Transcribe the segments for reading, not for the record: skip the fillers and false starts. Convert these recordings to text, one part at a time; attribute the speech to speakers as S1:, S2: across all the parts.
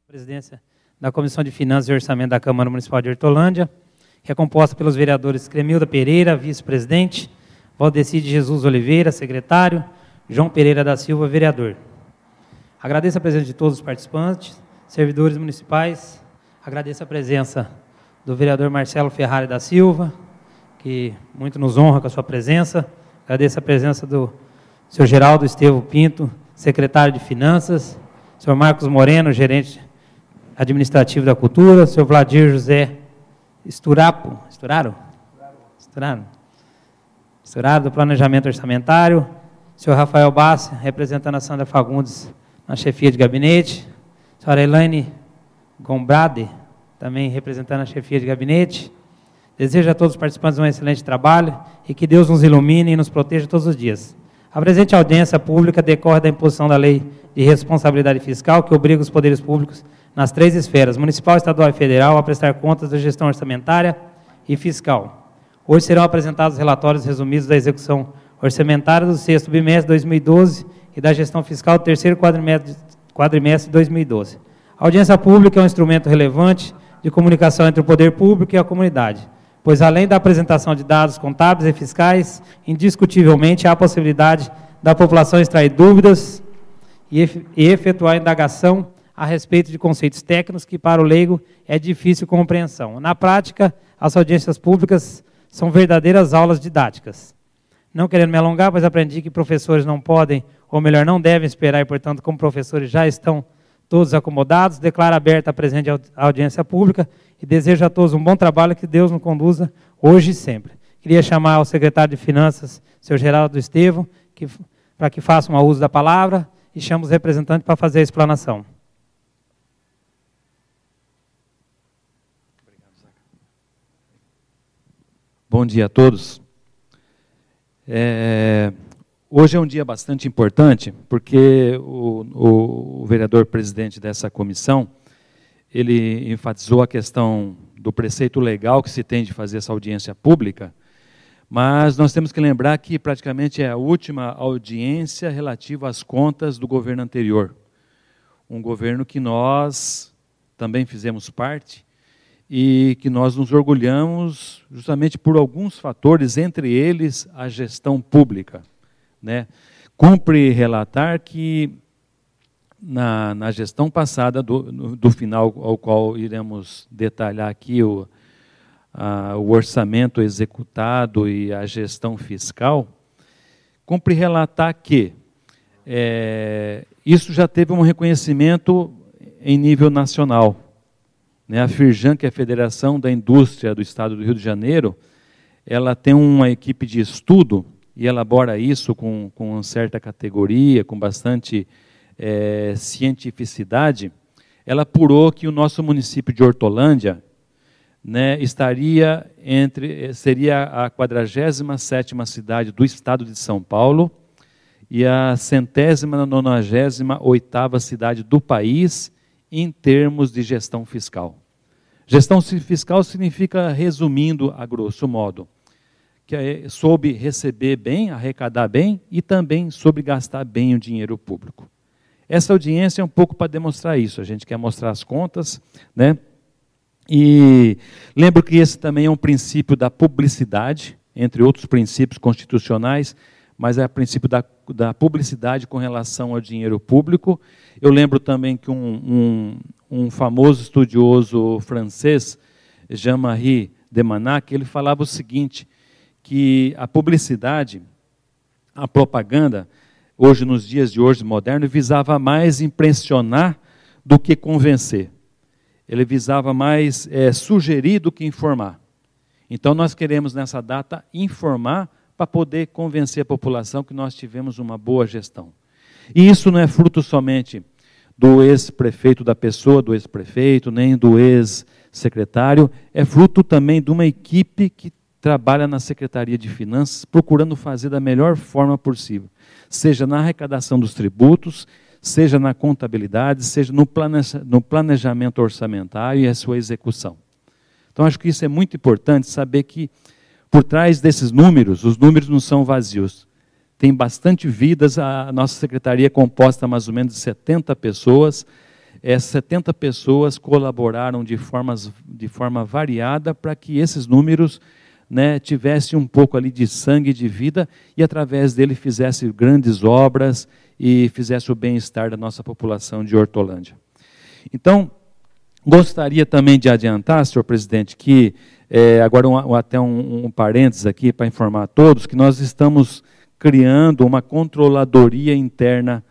S1: Presidência da Comissão de Finanças e Orçamento da Câmara Municipal de Hortolândia, que é composta pelos vereadores Cremilda Pereira, vice-presidente, Valdeci de Jesus Oliveira, secretário, João Pereira da Silva, vereador. Agradeço a presença de todos os participantes, servidores municipais, agradeço a presença do vereador Marcelo Ferrari da Silva, que muito nos honra com a sua presença, agradeço a presença do senhor Geraldo Estevão Pinto, secretário de Finanças, senhor Marcos Moreno, gerente administrativo da Cultura, senhor Vladir José Esturado do Planejamento Orçamentário, senhor Rafael Bassi, representando a Sandra Fagundes na chefia de gabinete, senhora Elaine Gombrade, também representando a chefia de gabinete. Desejo a todos os participantes um excelente trabalho e que Deus nos ilumine e nos proteja todos os dias. A presente audiência pública decorre da imposição da Lei de Responsabilidade Fiscal, que obriga os poderes públicos nas três esferas, municipal, estadual e federal, a prestar contas da gestão orçamentária e fiscal. Hoje serão apresentados os relatórios resumidos da execução orçamentária do 6º bimestre de 2012 e da gestão fiscal do 3º quadrimestre de 2012. A audiência pública é um instrumento relevante de comunicação entre o poder público e a comunidade, pois além da apresentação de dados contábeis e fiscais, indiscutivelmente há a possibilidade da população extrair dúvidas e efetuar indagação a respeito de conceitos técnicos que para o leigo é difícil compreensão. Na prática, as audiências públicas são verdadeiras aulas didáticas. Não querendo me alongar, pois aprendi que professores não podem, ou melhor, não devem esperar, e portanto, como professores já estão todos acomodados, declaro aberta a presente audiência pública e desejo a todos um bom trabalho, que Deus nos conduza hoje e sempre. Queria chamar o secretário de Finanças, senhor Geraldo Estevão, para que faça um uso da palavra e chamo os representantes para fazer a explanação.
S2: Bom dia a todos. Hoje é um dia bastante importante, porque o vereador presidente dessa comissão, ele enfatizou a questão do preceito legal que se tem de fazer essa audiência pública, mas nós temos que lembrar que praticamente é a última audiência relativa às contas do governo anterior. Um governo que nós também fizemos parte, e que nós nos orgulhamos justamente por alguns fatores, entre eles a gestão pública, né? Cumpre relatar que na gestão passada, do final ao qual iremos detalhar aqui o orçamento executado e a gestão fiscal, cumpre relatar que isso já teve um reconhecimento em nível nacional. A Firjan, que é a Federação da Indústria do Estado do Rio de Janeiro, ela tem uma equipe de estudo e elabora isso com certa categoria, com bastante cientificidade. Ela apurou que o nosso município de Hortolândia, né, seria a 47ª cidade do estado de São Paulo e a 198ª cidade do país, em termos de gestão fiscal. Gestão fiscal significa, resumindo a grosso modo, que soube receber bem, arrecadar bem e também soube gastar bem o dinheiro público. Essa audiência é um pouco para demonstrar isso, a gente quer mostrar as contas, né? E lembro que esse também é um princípio da publicidade, entre outros princípios constitucionais, mas é o princípio da publicidade com relação ao dinheiro público. Eu lembro também que um famoso estudioso francês, Jean-Marie Demanac, ele falava o seguinte, que a publicidade, a propaganda, hoje nos dias de hoje moderno, visava mais impressionar do que convencer. Ele visava mais sugerir do que informar. Então nós queremos nessa data informar para poder convencer a população que nós tivemos uma boa gestão. E isso não é fruto somente do ex-prefeito, da pessoa do ex-prefeito, nem do ex-secretário, é fruto também de uma equipe que trabalha na Secretaria de Finanças, procurando fazer da melhor forma possível, seja na arrecadação dos tributos, seja na contabilidade, seja no planejamento orçamentário e a sua execução. Então, acho que isso é muito importante, saber que por trás desses números, os números não são vazios. Tem bastante vidas, a nossa secretaria é composta mais ou menos de 70 pessoas, 70 pessoas colaboraram de forma variada para que esses números, né, tivessem um pouco ali de sangue de vida e através dele fizesse grandes obras e fizesse o bem-estar da nossa população de Hortolândia. Então, gostaria também de adiantar, senhor presidente, que, agora até um parênteses aqui para informar a todos, que nós estamos criando uma controladoria interna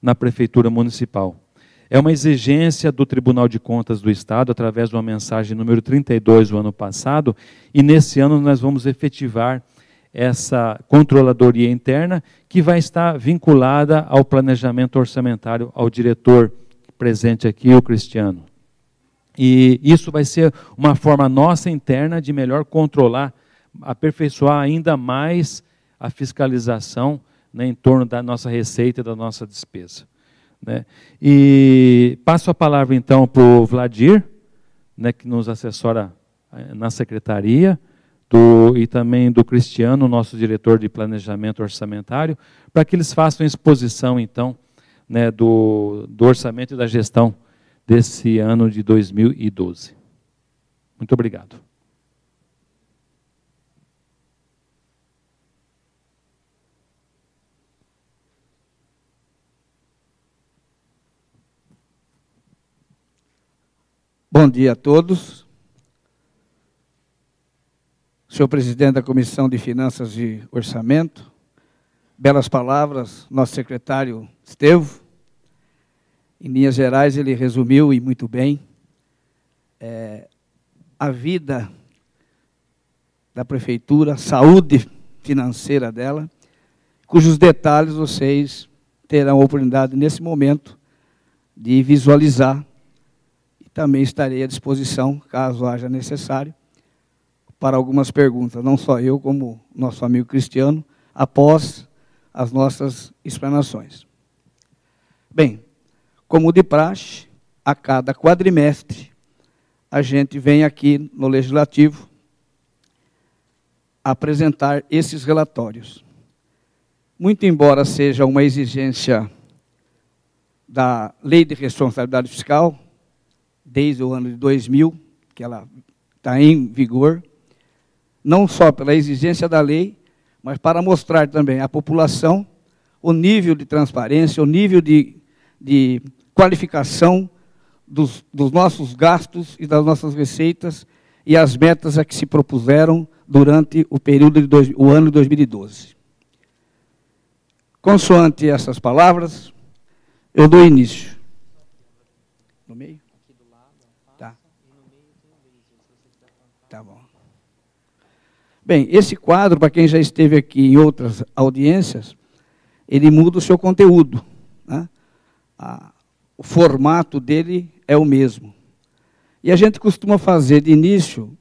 S2: na Prefeitura Municipal. É uma exigência do Tribunal de Contas do Estado, através de uma mensagem número 32 do ano passado, e nesse ano nós vamos efetivar essa controladoria interna, que vai estar vinculada ao planejamento orçamentário, ao diretor presente aqui, o Cristiano. E isso vai ser uma forma nossa interna de melhor controlar, aperfeiçoar ainda mais a fiscalização, né, em torno da nossa receita e da nossa despesa. Né? E passo a palavra então para o Vladir, né, que nos assessora na secretaria, e também do Cristiano, nosso diretor de planejamento orçamentário, para que eles façam a exposição então, né, do orçamento e da gestão desse ano de 2012. Muito obrigado.
S3: Bom dia a todos. Senhor presidente da Comissão de Finanças e Orçamento, belas palavras, nosso secretário Estevo. Em linhas gerais, ele resumiu e muito bem a vida da prefeitura, a saúde financeira dela, cujos detalhes vocês terão a oportunidade, nesse momento, de visualizar. Também estarei à disposição, caso haja necessário, para algumas perguntas, não só eu, como nosso amigo Cristiano, após as nossas explanações. Bem, como de praxe, a cada quadrimestre, a gente vem aqui no Legislativo apresentar esses relatórios. Muito embora seja uma exigência da Lei de Responsabilidade Fiscal, desde o ano de 2000, que ela está em vigor, não só pela exigência da lei, mas para mostrar também à população o nível de transparência, o nível de qualificação dos nossos gastos e das nossas receitas e as metas a que se propuseram durante o período o ano de 2012. Consoante essas palavras, eu dou início. No meio? Tá bom. Bem, esse quadro, para quem já esteve aqui em outras audiências, ele muda o seu conteúdo, né? O formato dele é o mesmo. E a gente costuma fazer, de início,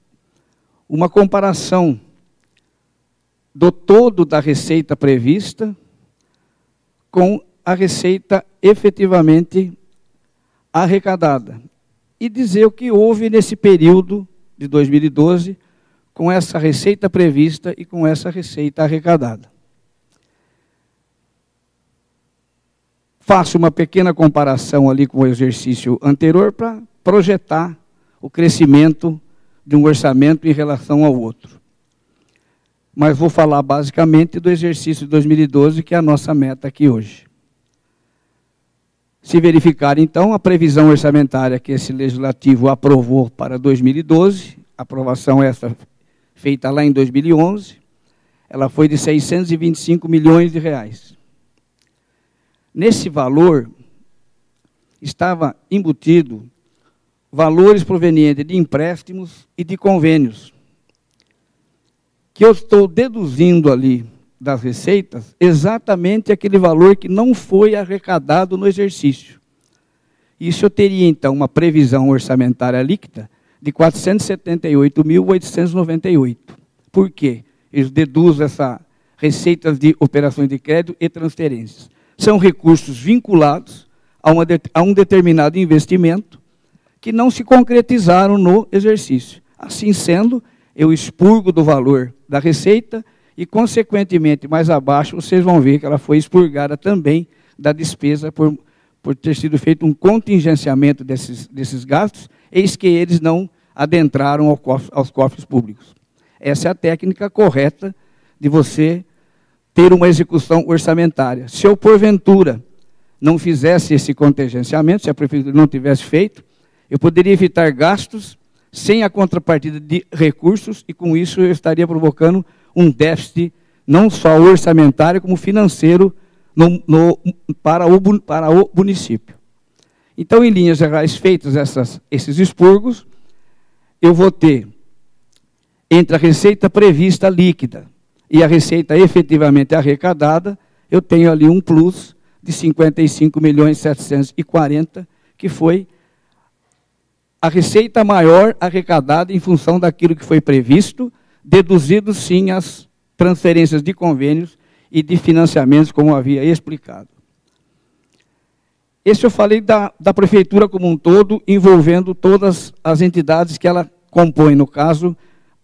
S3: uma comparação do todo da receita prevista com a receita efetivamente arrecadada. E dizer o que houve nesse período de 2012, com essa receita prevista e com essa receita arrecadada. Faço uma pequena comparação ali com o exercício anterior para projetar o crescimento de um orçamento em relação ao outro. Mas vou falar basicamente do exercício de 2012, que é a nossa meta aqui hoje. Se verificar, então, a previsão orçamentária que esse Legislativo aprovou para 2012, aprovação essa feita lá em 2011, ela foi de 625 milhões de reais. Nesse valor, estava embutido valores provenientes de empréstimos e de convênios, que eu estou deduzindo ali das receitas exatamente aquele valor que não foi arrecadado no exercício. Isso eu teria, então, uma previsão orçamentária líquida de 478.898. Por quê? Eles deduzem essas receitas de operações de crédito e transferências. São recursos vinculados a um determinado investimento que não se concretizaram no exercício. Assim sendo, eu expurgo do valor da receita e, consequentemente, mais abaixo, vocês vão ver que ela foi expurgada também da despesa por ter sido feito um contingenciamento desses gastos, eis que eles não adentraram aos cofres públicos. Essa é a técnica correta de você ter uma execução orçamentária. Se eu, porventura, não fizesse esse contingenciamento, se a prefeitura não tivesse feito, eu poderia evitar gastos sem a contrapartida de recursos, e com isso eu estaria provocando um déficit não só orçamentário, como financeiro para o município. Então, em linhas gerais, feitos esses expurgos, eu vou ter, entre a receita prevista líquida e a receita efetivamente arrecadada, eu tenho ali um plus de 55.740.000, que foi a receita maior arrecadada em função daquilo que foi previsto, deduzido, sim, as transferências de convênios e de financiamentos, como havia explicado. Esse eu falei da prefeitura como um todo, envolvendo todas as entidades que ela compõe, no caso,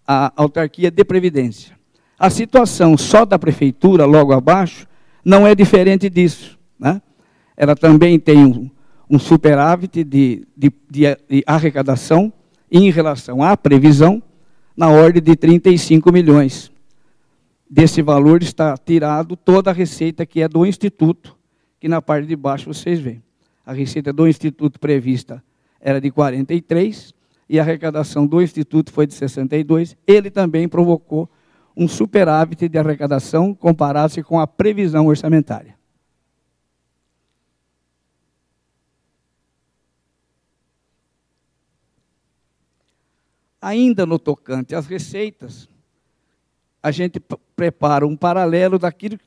S3: a autarquia de previdência. A situação só da prefeitura, logo abaixo, não é diferente disso, né? Ela também tem um superávit de arrecadação em relação à previsão, na ordem de 35 milhões. Desse valor está tirado toda a receita que é do Instituto, que na parte de baixo vocês veem. A receita do Instituto prevista era de 43, e a arrecadação do Instituto foi de 62. Ele também provocou um superávit de arrecadação comparado-se com a previsão orçamentária. Ainda no tocante às receitas, a gente prepara um paralelo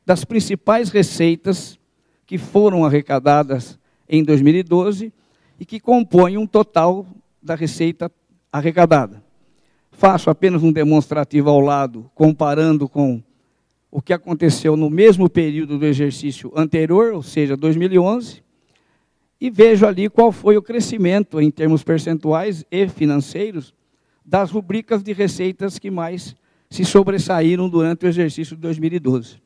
S3: das principais receitas que foram arrecadadas em 2012 e que compõem um total da receita arrecadada. Faço apenas um demonstrativo ao lado, comparando com o que aconteceu no mesmo período do exercício anterior, ou seja, 2011, e vejo ali qual foi o crescimento em termos percentuais e financeiros das rubricas de receitas que mais se sobressaíram durante o exercício de 2012.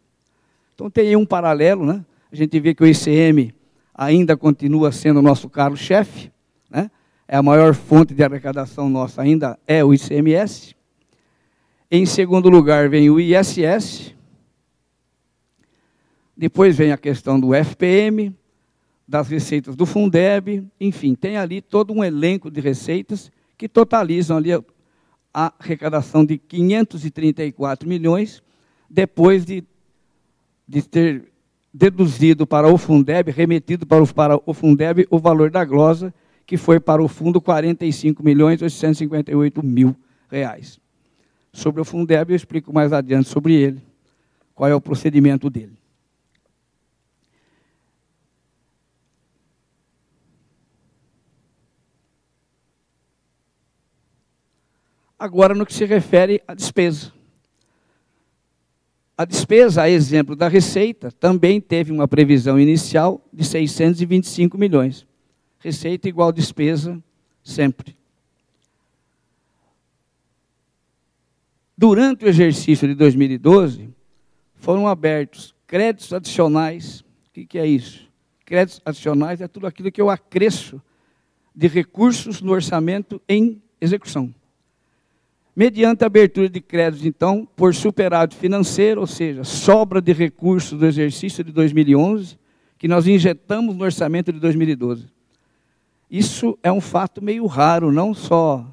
S3: Então, tem aí um paralelo, né? A gente vê que o ICM ainda continua sendo o nosso carro-chefe, né? É a maior fonte de arrecadação nossa, ainda é o ICMS. Em segundo lugar, vem o ISS. Depois vem a questão do FPM, das receitas do Fundeb, enfim, tem ali todo um elenco de receitas que totalizam ali a arrecadação de 534 milhões, depois de ter deduzido para o Fundeb, remetido para o Fundeb o valor da glosa, que foi para o fundo 45.858.000 reais. Sobre o Fundeb, eu explico mais adiante sobre ele, qual é o procedimento dele. Agora, no que se refere à despesa. A despesa, a exemplo da receita, também teve uma previsão inicial de 625 milhões. Receita igual despesa, sempre. Durante o exercício de 2012, foram abertos créditos adicionais. O que é isso? Créditos adicionais é tudo aquilo que eu acresço de recursos no orçamento em execução. Mediante a abertura de créditos, então, por superávit financeiro, ou seja, sobra de recursos do exercício de 2011, que nós injetamos no orçamento de 2012. Isso é um fato meio raro, não só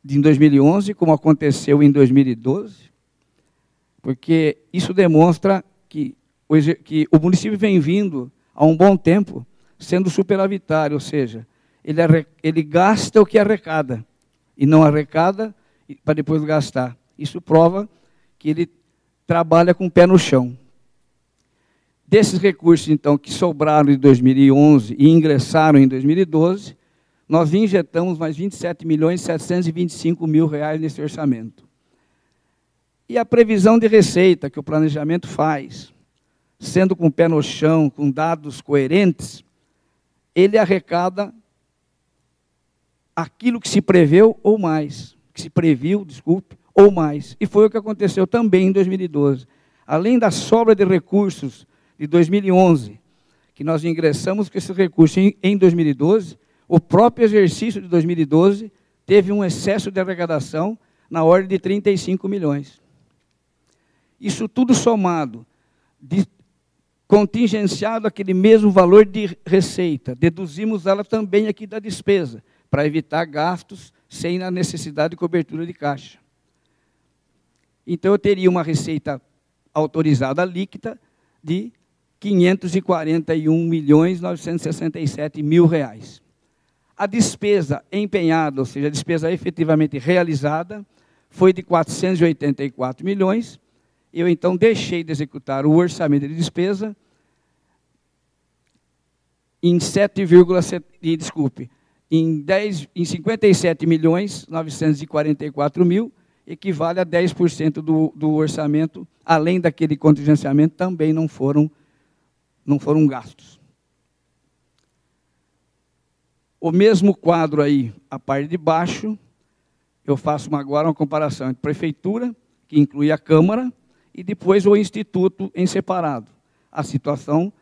S3: em 2011, como aconteceu em 2012, porque isso demonstra que o município vem vindo há um bom tempo sendo superavitário, ou seja, ele gasta o que arrecada, e não arrecada para depois gastar. Isso prova que ele trabalha com o pé no chão. Desses recursos, então, que sobraram em 2011 e ingressaram em 2012, nós injetamos mais 27.725.000 reais nesse orçamento. E a previsão de receita que o planejamento faz, sendo com o pé no chão, com dados coerentes, ele arrecada aquilo que se preveu ou mais, que se previu, desculpe, ou mais. E foi o que aconteceu também em 2012. Além da sobra de recursos de 2011, que nós ingressamos com esse recurso em 2012, o próprio exercício de 2012 teve um excesso de arrecadação na ordem de 35 milhões. Isso tudo somado, contingenciado aquele mesmo valor de receita, deduzimos ela também aqui da despesa, para evitar gastos sem a necessidade de cobertura de caixa. Então, eu teria uma receita autorizada líquida de R$ 541.967.000. A despesa empenhada, ou seja, a despesa efetivamente realizada, foi de 484 milhões. Eu, então, deixei de executar o orçamento de despesa em 57.944.000, equivale a 10% do orçamento, além daquele contingenciamento, também não foram gastos. O mesmo quadro aí, a parte de baixo, eu faço agora uma comparação entre prefeitura, que inclui a Câmara, e depois o Instituto em separado. A situação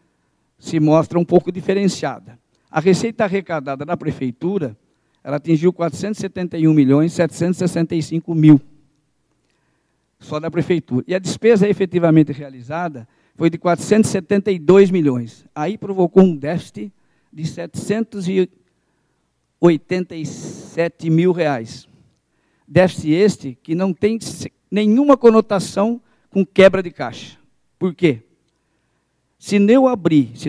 S3: se mostra um pouco diferenciada. A receita arrecadada da prefeitura, ela atingiu 471.765.000, só da prefeitura. E a despesa efetivamente realizada foi de 472 milhões. Aí provocou um déficit de 787 mil reais. Déficit este que não tem nenhuma conotação com quebra de caixa. Por quê? Se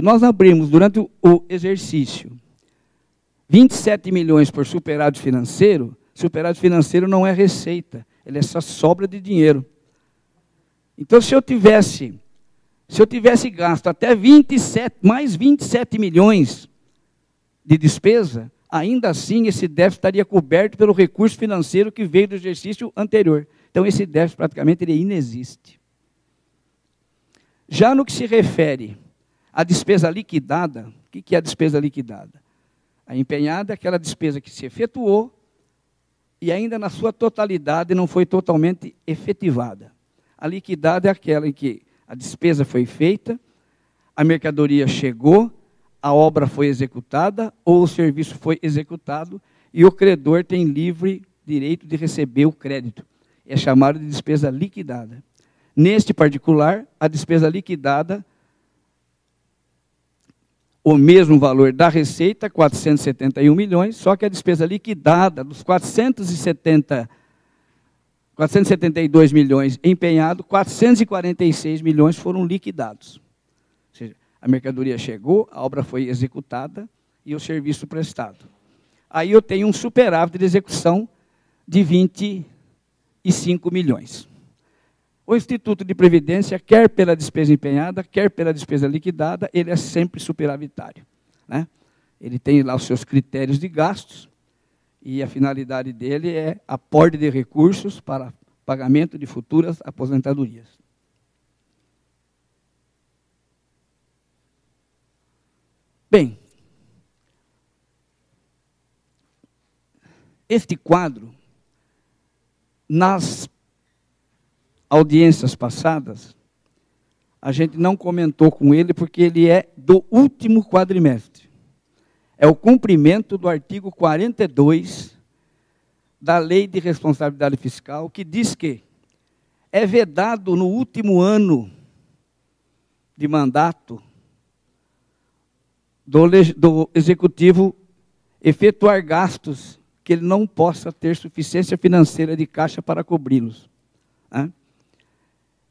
S3: nós abrimos durante o exercício 27 milhões por superávit financeiro não é receita, ele é só sobra de dinheiro. Então, se eu tivesse gasto até mais 27 milhões de despesa, ainda assim esse déficit estaria coberto pelo recurso financeiro que veio do exercício anterior. Então, esse déficit praticamente ele inexiste. Já no que se refere à despesa liquidada, o que é a despesa liquidada? A empenhada é aquela despesa que se efetuou e ainda na sua totalidade não foi totalmente efetivada. A liquidada é aquela em que a despesa foi feita, a mercadoria chegou, a obra foi executada ou o serviço foi executado e o credor tem livre direito de receber o crédito. É chamado de despesa liquidada. Neste particular, a despesa liquidada, o mesmo valor da receita, 471 milhões, só que a despesa liquidada dos 472 milhões empenhados, 446 milhões foram liquidados. Ou seja, a mercadoria chegou, a obra foi executada e o serviço prestado. Aí eu tenho um superávit de execução de 25 milhões. O Instituto de Previdência, quer pela despesa empenhada, quer pela despesa liquidada, ele é sempre superavitário, né? Ele tem lá os seus critérios de gastos, e a finalidade dele é aporte de recursos para pagamento de futuras aposentadorias. Bem, este quadro, nas audiências passadas, a gente não comentou com ele porque ele é do último quadrimestre. É o cumprimento do artigo 42 da Lei de Responsabilidade Fiscal, que diz que é vedado no último ano de mandato do Executivo efetuar gastos que ele não possa ter suficiência financeira de caixa para cobri-los, né?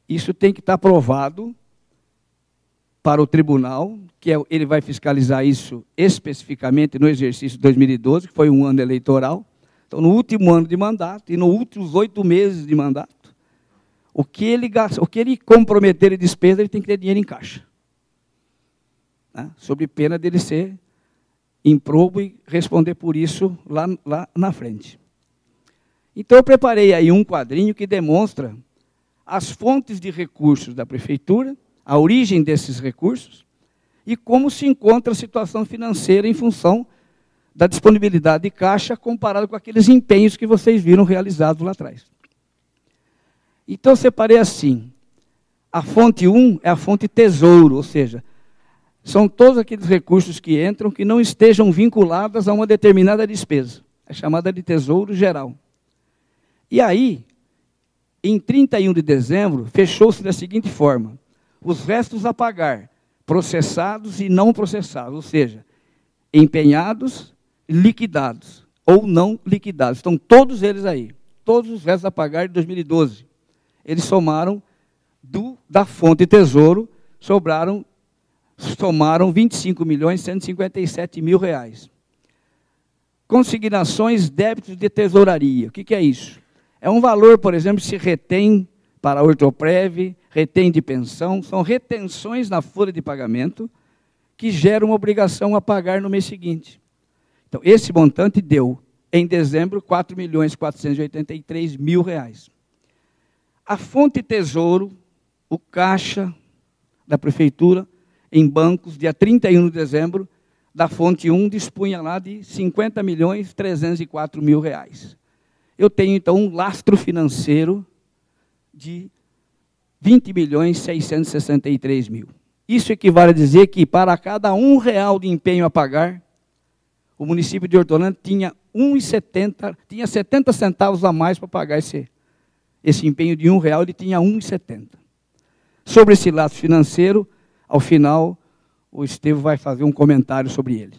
S3: Isso tem que estar provado para o tribunal, ele vai fiscalizar isso especificamente no exercício de 2012, que foi um ano eleitoral. Então, no último ano de mandato e nos últimos 8 meses de mandato, o que ele comprometer de despesa, ele tem que ter dinheiro em caixa, né? Sob pena dele ser improbo e responder por isso lá na frente. Então, eu preparei aí um quadrinho que demonstra as fontes de recursos da prefeitura, a origem desses recursos e como se encontra a situação financeira em função da disponibilidade de caixa comparado com aqueles empenhos que vocês viram realizados lá atrás. Então, eu separei assim. A fonte 1 é a fonte tesouro, ou seja, são todos aqueles recursos que entram que não estejam vinculados a uma determinada despesa. É chamada de tesouro geral. E aí, em 31 de dezembro, fechou-se da seguinte forma: os restos a pagar, processados e não processados, ou seja, empenhados, liquidados ou não liquidados. Estão todos eles aí, todos os restos a pagar de 2012. Eles somaram da fonte tesouro, somaram R$ 25.157.000. Consignações, débitos de tesouraria. O que é isso? É um valor, por exemplo, que se retém para a Ortoprev, retém de pensão, são retenções na folha de pagamento que geram uma obrigação a pagar no mês seguinte. Então, esse montante deu, em dezembro, R$ 4.483.000. A fonte tesouro, o caixa da prefeitura, em bancos, dia 31 de dezembro, da fonte 1, dispunha lá de R$ 50.304.000. Eu tenho, então, um lastro financeiro de R$ 20.663.000. Isso equivale a dizer que, para cada R$ 1 de empenho a pagar, o município de Hortolândia tinha 70 centavos a mais para pagar esse empenho de R$ 1, ele tinha 1,70. Sobre esse lastro financeiro, ao final, o Estevão vai fazer um comentário sobre ele.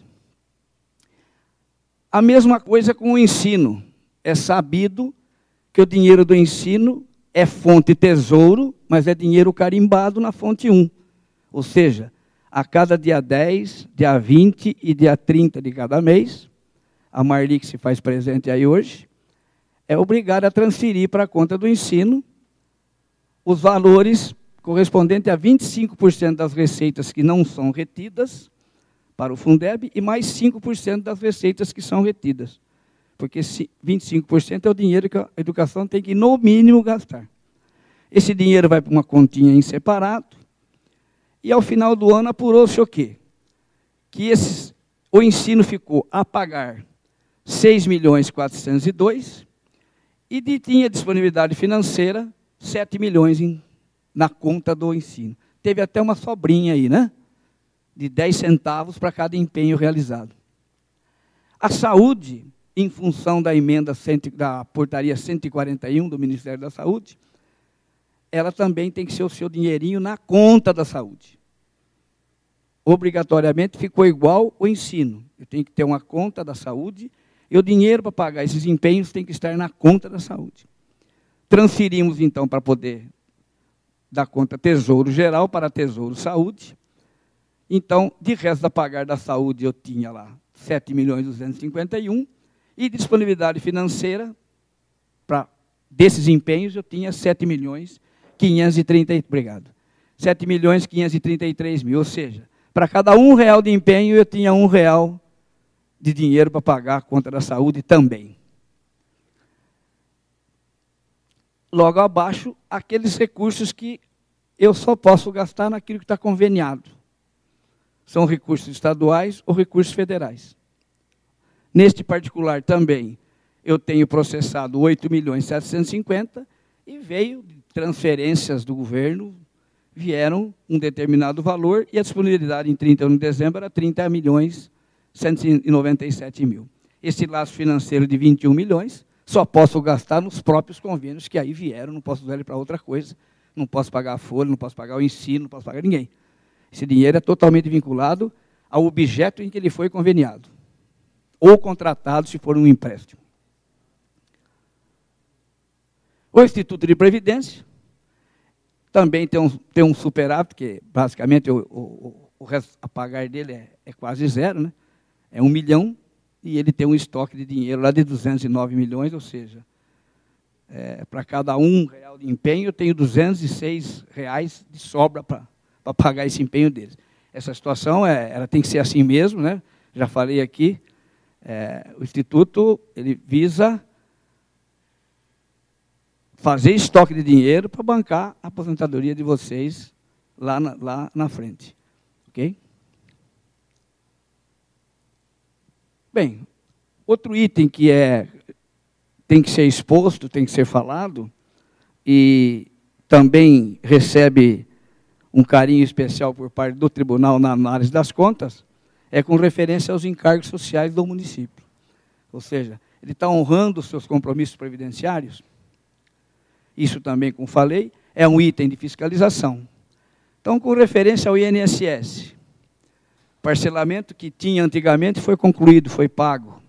S3: A mesma coisa com o ensino. É sabido que o dinheiro do ensino é fonte tesouro, mas é dinheiro carimbado na fonte 1. Ou seja, a cada dia 10, dia 20 e dia 30 de cada mês, a Marli, que se faz presente aí hoje, é obrigada a transferir para a conta do ensino os valores correspondentes a 25% das receitas que não são retidas para o Fundeb e mais 5% das receitas que são retidas. Porque 25% é o dinheiro que a educação tem que, no mínimo, gastar. Esse dinheiro vai para uma continha em separado, e ao final do ano apurou-se o quê? Que o ensino ficou a pagar 6.402.000 e tinha disponibilidade financeira 7 milhões na conta do ensino. Teve até uma sobrinha aí, né? De 10 centavos para cada empenho realizado. A saúde, em função da emenda da portaria 141 do Ministério da Saúde, ela também tem que ser o seu dinheirinho na conta da saúde. Obrigatoriamente ficou igual o ensino. Eu tenho que ter uma conta da saúde e o dinheiro para pagar esses empenhos tem que estar na conta da saúde. Transferimos, então, para poder da conta Tesouro Geral para Tesouro Saúde. Então, de resto a pagar da saúde, eu tinha lá 7.251.000 e disponibilidade financeira desses empenhos eu tinha 7.530.000. Obrigado. 7.533.000, ou seja, para cada R$ 1 de empenho eu tinha R$ 1 de dinheiro para pagar a conta da saúde também. Logo abaixo, aqueles recursos que eu só posso gastar naquilo que está conveniado. São recursos estaduais ou recursos federais. Neste particular também, eu tenho processado 8.750.000 e veio de transferências do governo, vieram um determinado valor e a disponibilidade em 31 de dezembro era 30.197.000. Esse laço financeiro de 21 milhões, só posso gastar nos próprios convênios que aí vieram, não posso usar ele para outra coisa, não posso pagar a folha, não posso pagar o ensino, não posso pagar ninguém. Esse dinheiro é totalmente vinculado ao objeto em que ele foi conveniado, ou contratado se for um empréstimo. O Instituto de Previdência também tem um superávit, que basicamente o resto a pagar dele é quase zero, né? É 1 milhão, e ele tem um estoque de dinheiro lá de 209 milhões, ou seja, para cada R$ 1 de empenho, eu tenho R$ 206 de sobra para pagar esse empenho deles. Essa situação ela tem que ser assim mesmo, né? Já falei aqui, o Instituto ele visa fazer estoque de dinheiro para bancar a aposentadoria de vocês lá na frente. Ok? Bem, outro item que tem que ser exposto, tem que ser falado, e também recebe um carinho especial por parte do tribunal na análise das contas, é com referência aos encargos sociais do município. Ou seja, ele está honrando os seus compromissos previdenciários. Isso também, como falei, é um item de fiscalização. Então, com referência ao INSS, parcelamento que tinha antigamente foi concluído, foi pago.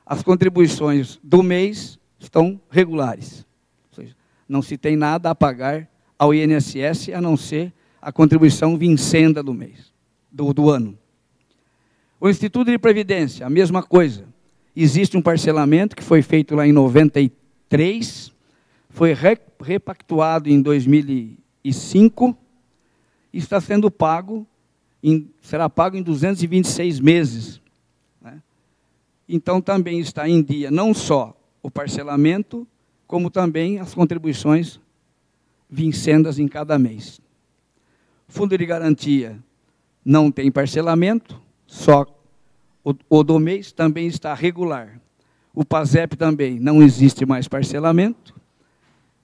S3: As contribuições do mês estão regulares. Ou seja, não se tem nada a pagar ao INSS, a não ser a contribuição vincenda do mês, do ano. O Instituto de Previdência, a mesma coisa. Existe um parcelamento que foi feito lá em 93, foi repactuado em 2005, e está sendo pago, será pago em 226 meses. Né? Então, também está em dia não só o parcelamento, como também as contribuições vincendas em cada mês. Fundo de garantia não tem parcelamento, só o do mês também está regular. O PASEP também não existe mais parcelamento,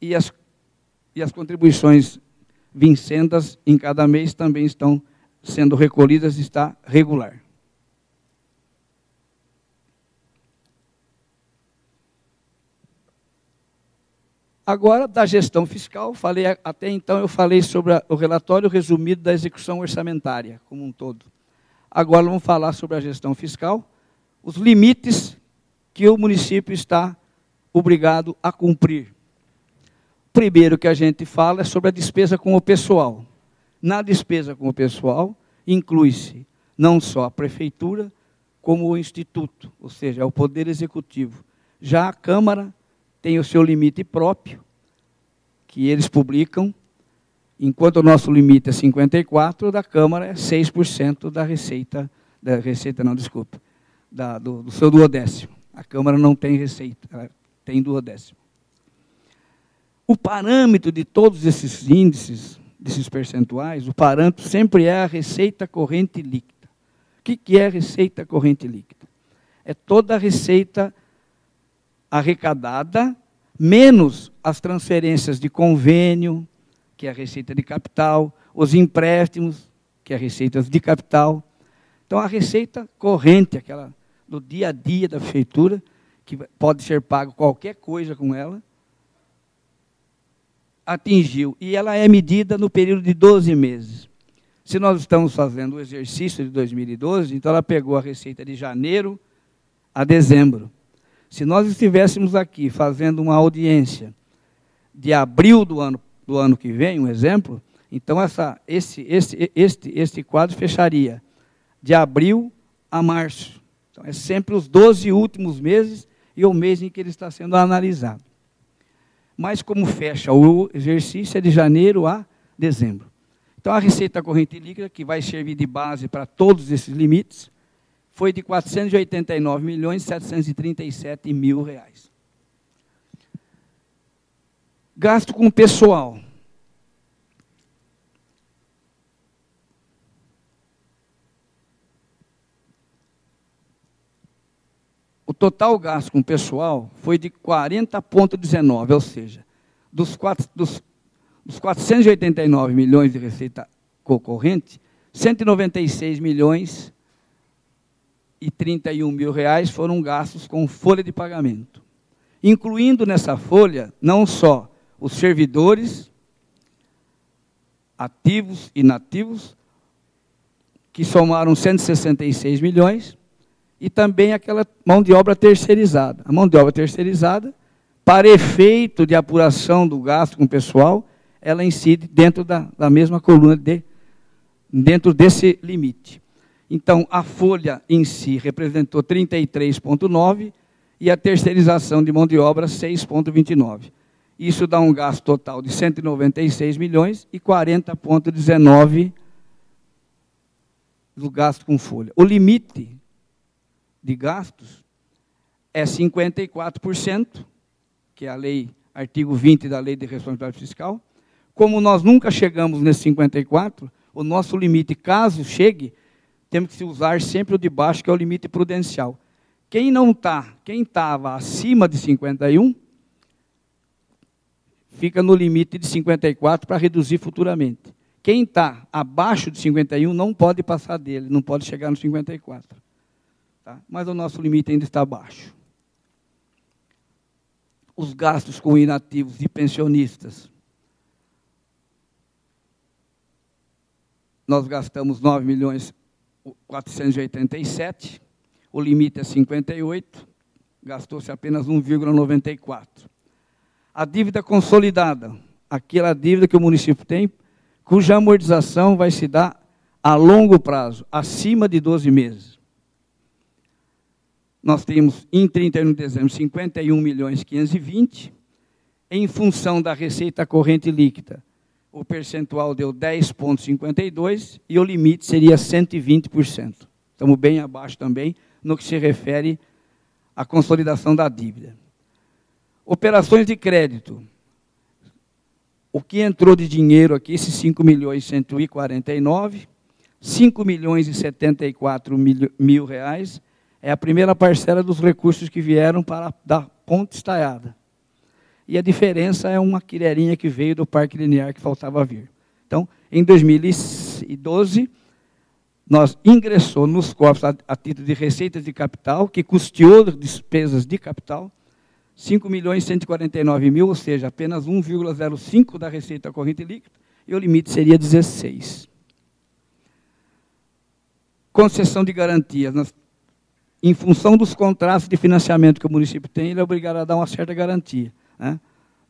S3: e as contribuições vincendas em cada mês também estão sendo recolhidas, está regular. Agora, da gestão fiscal, até então eu falei sobre o relatório resumido da execução orçamentária, como um todo. Agora vamos falar sobre a gestão fiscal, os limites que o município está obrigado a cumprir. Primeiro que a gente fala é sobre a despesa com o pessoal. Na despesa com o pessoal, inclui-se não só a prefeitura, como o instituto, ou seja, é o poder executivo. Já a Câmara tem o seu limite próprio, que eles publicam, enquanto o nosso limite é 54%, da Câmara é 6% da receita, do seu duodécimo. A Câmara não tem receita, ela tem duodécimo. O parâmetro de todos esses índices, desses percentuais, o parâmetro sempre é a receita corrente líquida. O que é receita corrente líquida? É toda a receita arrecadada, menos as transferências de convênio, que é a receita de capital, os empréstimos, que é a receita de capital. Então, a receita corrente, aquela do dia a dia da prefeitura, que pode ser pago qualquer coisa com ela, atingiu, e ela é medida no período de 12 meses. Se nós estamos fazendo o exercício de 2012, então ela pegou a receita de janeiro a dezembro. Se nós estivéssemos aqui fazendo uma audiência de abril do ano que vem, um exemplo, então este quadro fecharia de abril a março. Então, é sempre os 12 últimos meses e o mês em que ele está sendo analisado. Mas como fecha o exercício é de janeiro a dezembro. Então, a receita corrente líquida, que vai servir de base para todos esses limites, foi de R$ 489.737.000. Gasto com pessoal. O total gasto com pessoal foi de 40,19, ou seja, dos 489 milhões de receita corrente, 196 milhões e 31 mil reais foram gastos com folha de pagamento, incluindo nessa folha não só os servidores, ativos e inativos, que somaram 166 milhões, e também aquela mão de obra terceirizada. A mão de obra terceirizada, para efeito de apuração do gasto com o pessoal, ela incide dentro da mesma coluna, dentro desse limite. Então, a folha em si representou 33,9 e a terceirização de mão de obra 6,29. Isso dá um gasto total de 196 milhões e 40,19 do gasto com folha. O limite de gastos é 54%, que é a lei, artigo 20 da Lei de Responsabilidade Fiscal. Como nós nunca chegamos nesse 54%, o nosso limite, caso chegue, temos que usar sempre o de baixo, que é o limite prudencial. Quem estava acima de 51%, fica no limite de 54% para reduzir futuramente. quem está abaixo de 51 não pode passar dele, não pode chegar no 54. Tá? Mas o nosso limite ainda está baixo. Os gastos com inativos e pensionistas. Nós gastamos 9.487.000, o limite é 58, gastou-se apenas 1,94. A dívida consolidada, aquela dívida que o município tem, cuja amortização vai se dar a longo prazo, acima de 12 meses. Nós temos, em 31 de dezembro, 51.520.000, em função da receita corrente líquida, o percentual deu 10,52% e o limite seria 120%. Estamos bem abaixo também no que se refere à consolidação da dívida. Operações de crédito. O que entrou de dinheiro aqui, esses 5.149.000, 5.074.000 reais, é a primeira parcela dos recursos que vieram para da ponte estaiada. E a diferença é uma quireirinha que veio do Parque Linear que faltava vir. Então, em 2012, nós ingressou nos cofres a título de receitas de capital, que custeou despesas de capital, 5.149.000, ou seja, apenas 1,05% da receita corrente líquida, e o limite seria 16%. Concessão de garantias. Em função dos contratos de financiamento que o município tem, ele é obrigado a dar uma certa garantia. Né?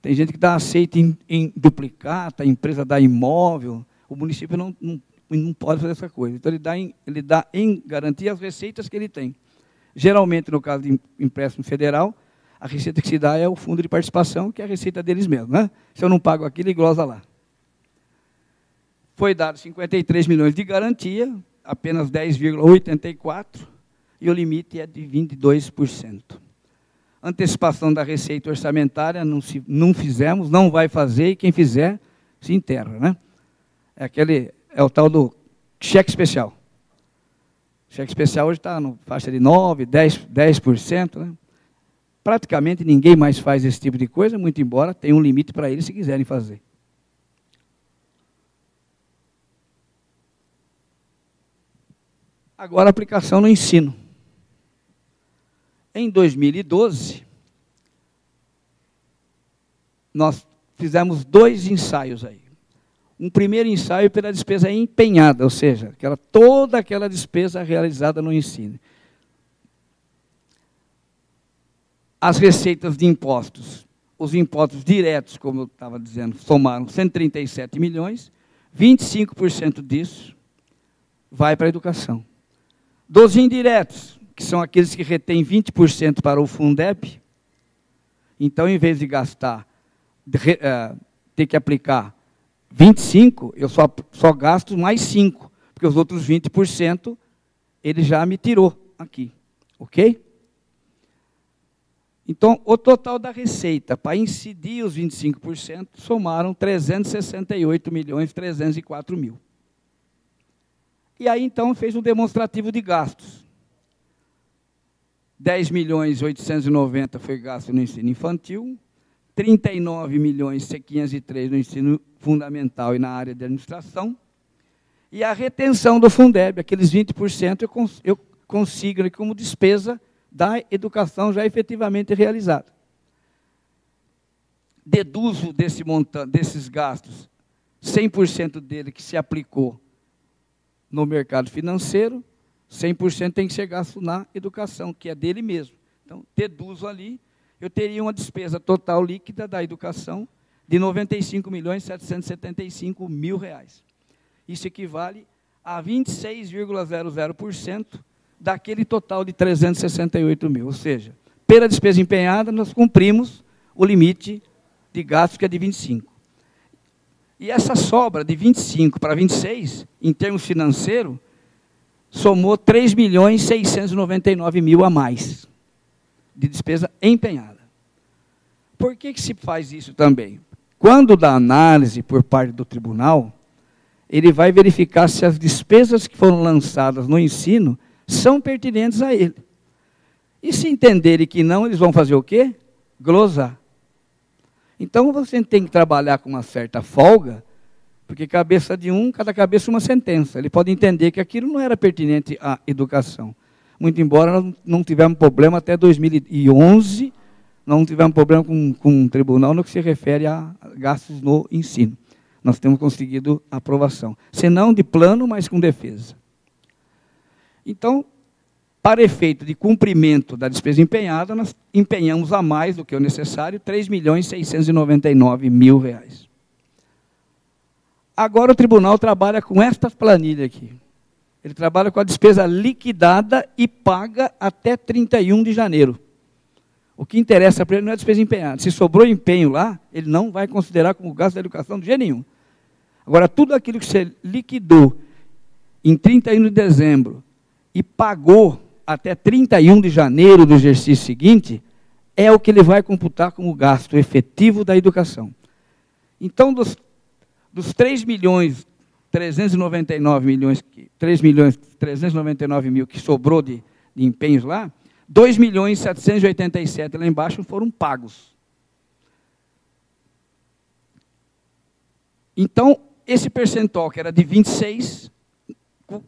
S3: Tem gente que dá aceite em duplicata, a empresa dá imóvel, o município não pode fazer essa coisa. Então, ele dá em garantia as receitas que ele tem. Geralmente, no caso de empréstimo federal, a receita que se dá é o fundo de participação, que é a receita deles mesmos. Né? Se eu não pago aquilo, ele glosa lá. Foi dado 53 milhões de garantia, apenas 10,84%, e o limite é de 22%. Antecipação da receita orçamentária, não fizemos, não vai fazer, e quem fizer, se enterra. Né? É o tal do cheque especial. O cheque especial hoje está na faixa de 9%, 10%. Né? Praticamente ninguém mais faz esse tipo de coisa, muito embora tenha um limite para eles se quiserem fazer. Agora, a aplicação no ensino. Em 2012, nós fizemos 2 ensaios aí. Um primeiro ensaio pela despesa empenhada, ou seja, toda aquela despesa realizada no ensino. As receitas de impostos, os impostos diretos, como eu estava dizendo, somaram 137 milhões, 25% disso vai para a educação. Dos indiretos, que são aqueles que retêm 20% para o Fundeb, então, em vez de gastar, ter que aplicar 25%, eu só gasto mais 5%, porque os outros 20% ele já me tirou aqui, ok? Então, o total da receita, para incidir os 25%, somaram 368.304.000. E aí, então, fez um demonstrativo de gastos. 10.890.000 foi gasto no ensino infantil, 39.503.000 no ensino fundamental e na área de administração, e a retenção do Fundeb, aqueles 20% eu consigo como despesa da educação já efetivamente realizada. Deduzo desse montante, desses gastos, 100% dele que se aplicou no mercado financeiro, 100% tem que ser gasto na educação, que é dele mesmo. Então, deduzo ali, eu teria uma despesa total líquida da educação de R$ 95.775.000 reais. Isso equivale a 26,00% daquele total de 368 mil. Ou seja, pela despesa empenhada, nós cumprimos o limite de gastos, que é de 25. E essa sobra de 25 para 26, em termos financeiros, somou 3.699.000 a mais de despesa empenhada. Por que se faz isso também? Quando dá análise por parte do tribunal, ele vai verificar se as despesas que foram lançadas no ensino são pertinentes a ele. E se entenderem que não, eles vão fazer o quê? Glosar. Então, você tem que trabalhar com uma certa folga Porque cabeça de um, cada cabeça uma sentença. Ele pode entender que aquilo não era pertinente à educação. Muito embora nós não tivemos problema até 2011, não tivemos problema com o tribunal no que se refere a gastos no ensino. Nós temos conseguido aprovação. Se não de plano, mas com defesa. Então, para efeito de cumprimento da despesa empenhada, nós empenhamos a mais do que o necessário, R$ 3.699.000. Agora o tribunal trabalha com esta planilha aqui. Ele trabalha com a despesa liquidada e paga até 31 de janeiro. O que interessa para ele não é a despesa empenhada. Se sobrou empenho lá, ele não vai considerar como gasto da educação de jeito nenhum. Agora, tudo aquilo que você liquidou em 31 de dezembro e pagou até 31 de janeiro do exercício seguinte, é o que ele vai computar como gasto efetivo da educação. Então, dos 3.399.000 que sobrou de empenhos lá, 2.787.000 lá embaixo foram pagos. Então, esse percentual que era de 26%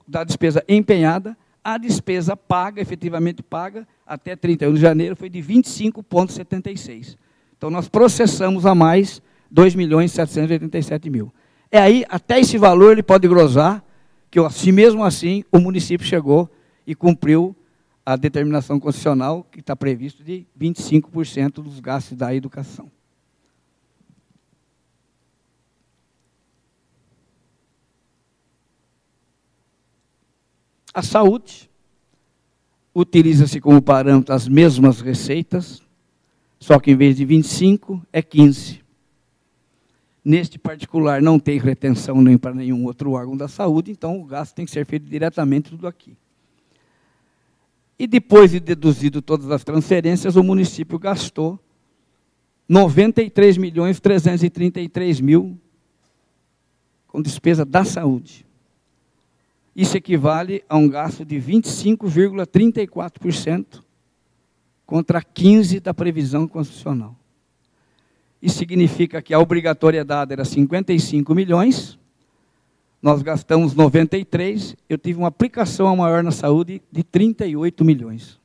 S3: da despesa empenhada, a despesa paga, efetivamente paga, até 31 de janeiro, foi de 25,76%. Então, nós processamos a mais 2.787.000. É aí, até esse valor ele pode glosar, que assim, mesmo assim, o município chegou e cumpriu a determinação constitucional que está previsto de 25% dos gastos da educação. A saúde utiliza-se como parâmetro as mesmas receitas, só que em vez de 25, é 15. Neste particular, não tem retenção nem para nenhum outro órgão da saúde, então o gasto tem que ser feito diretamente tudo aqui. E depois de deduzido todas as transferências, o município gastou 93.333.000 com despesa da saúde. Isso equivale a um gasto de 25,34% contra 15% da previsão constitucional. Isso significa que a obrigatoriedade era 55 milhões, nós gastamos 93, eu tive uma aplicação maior na saúde de 38 milhões.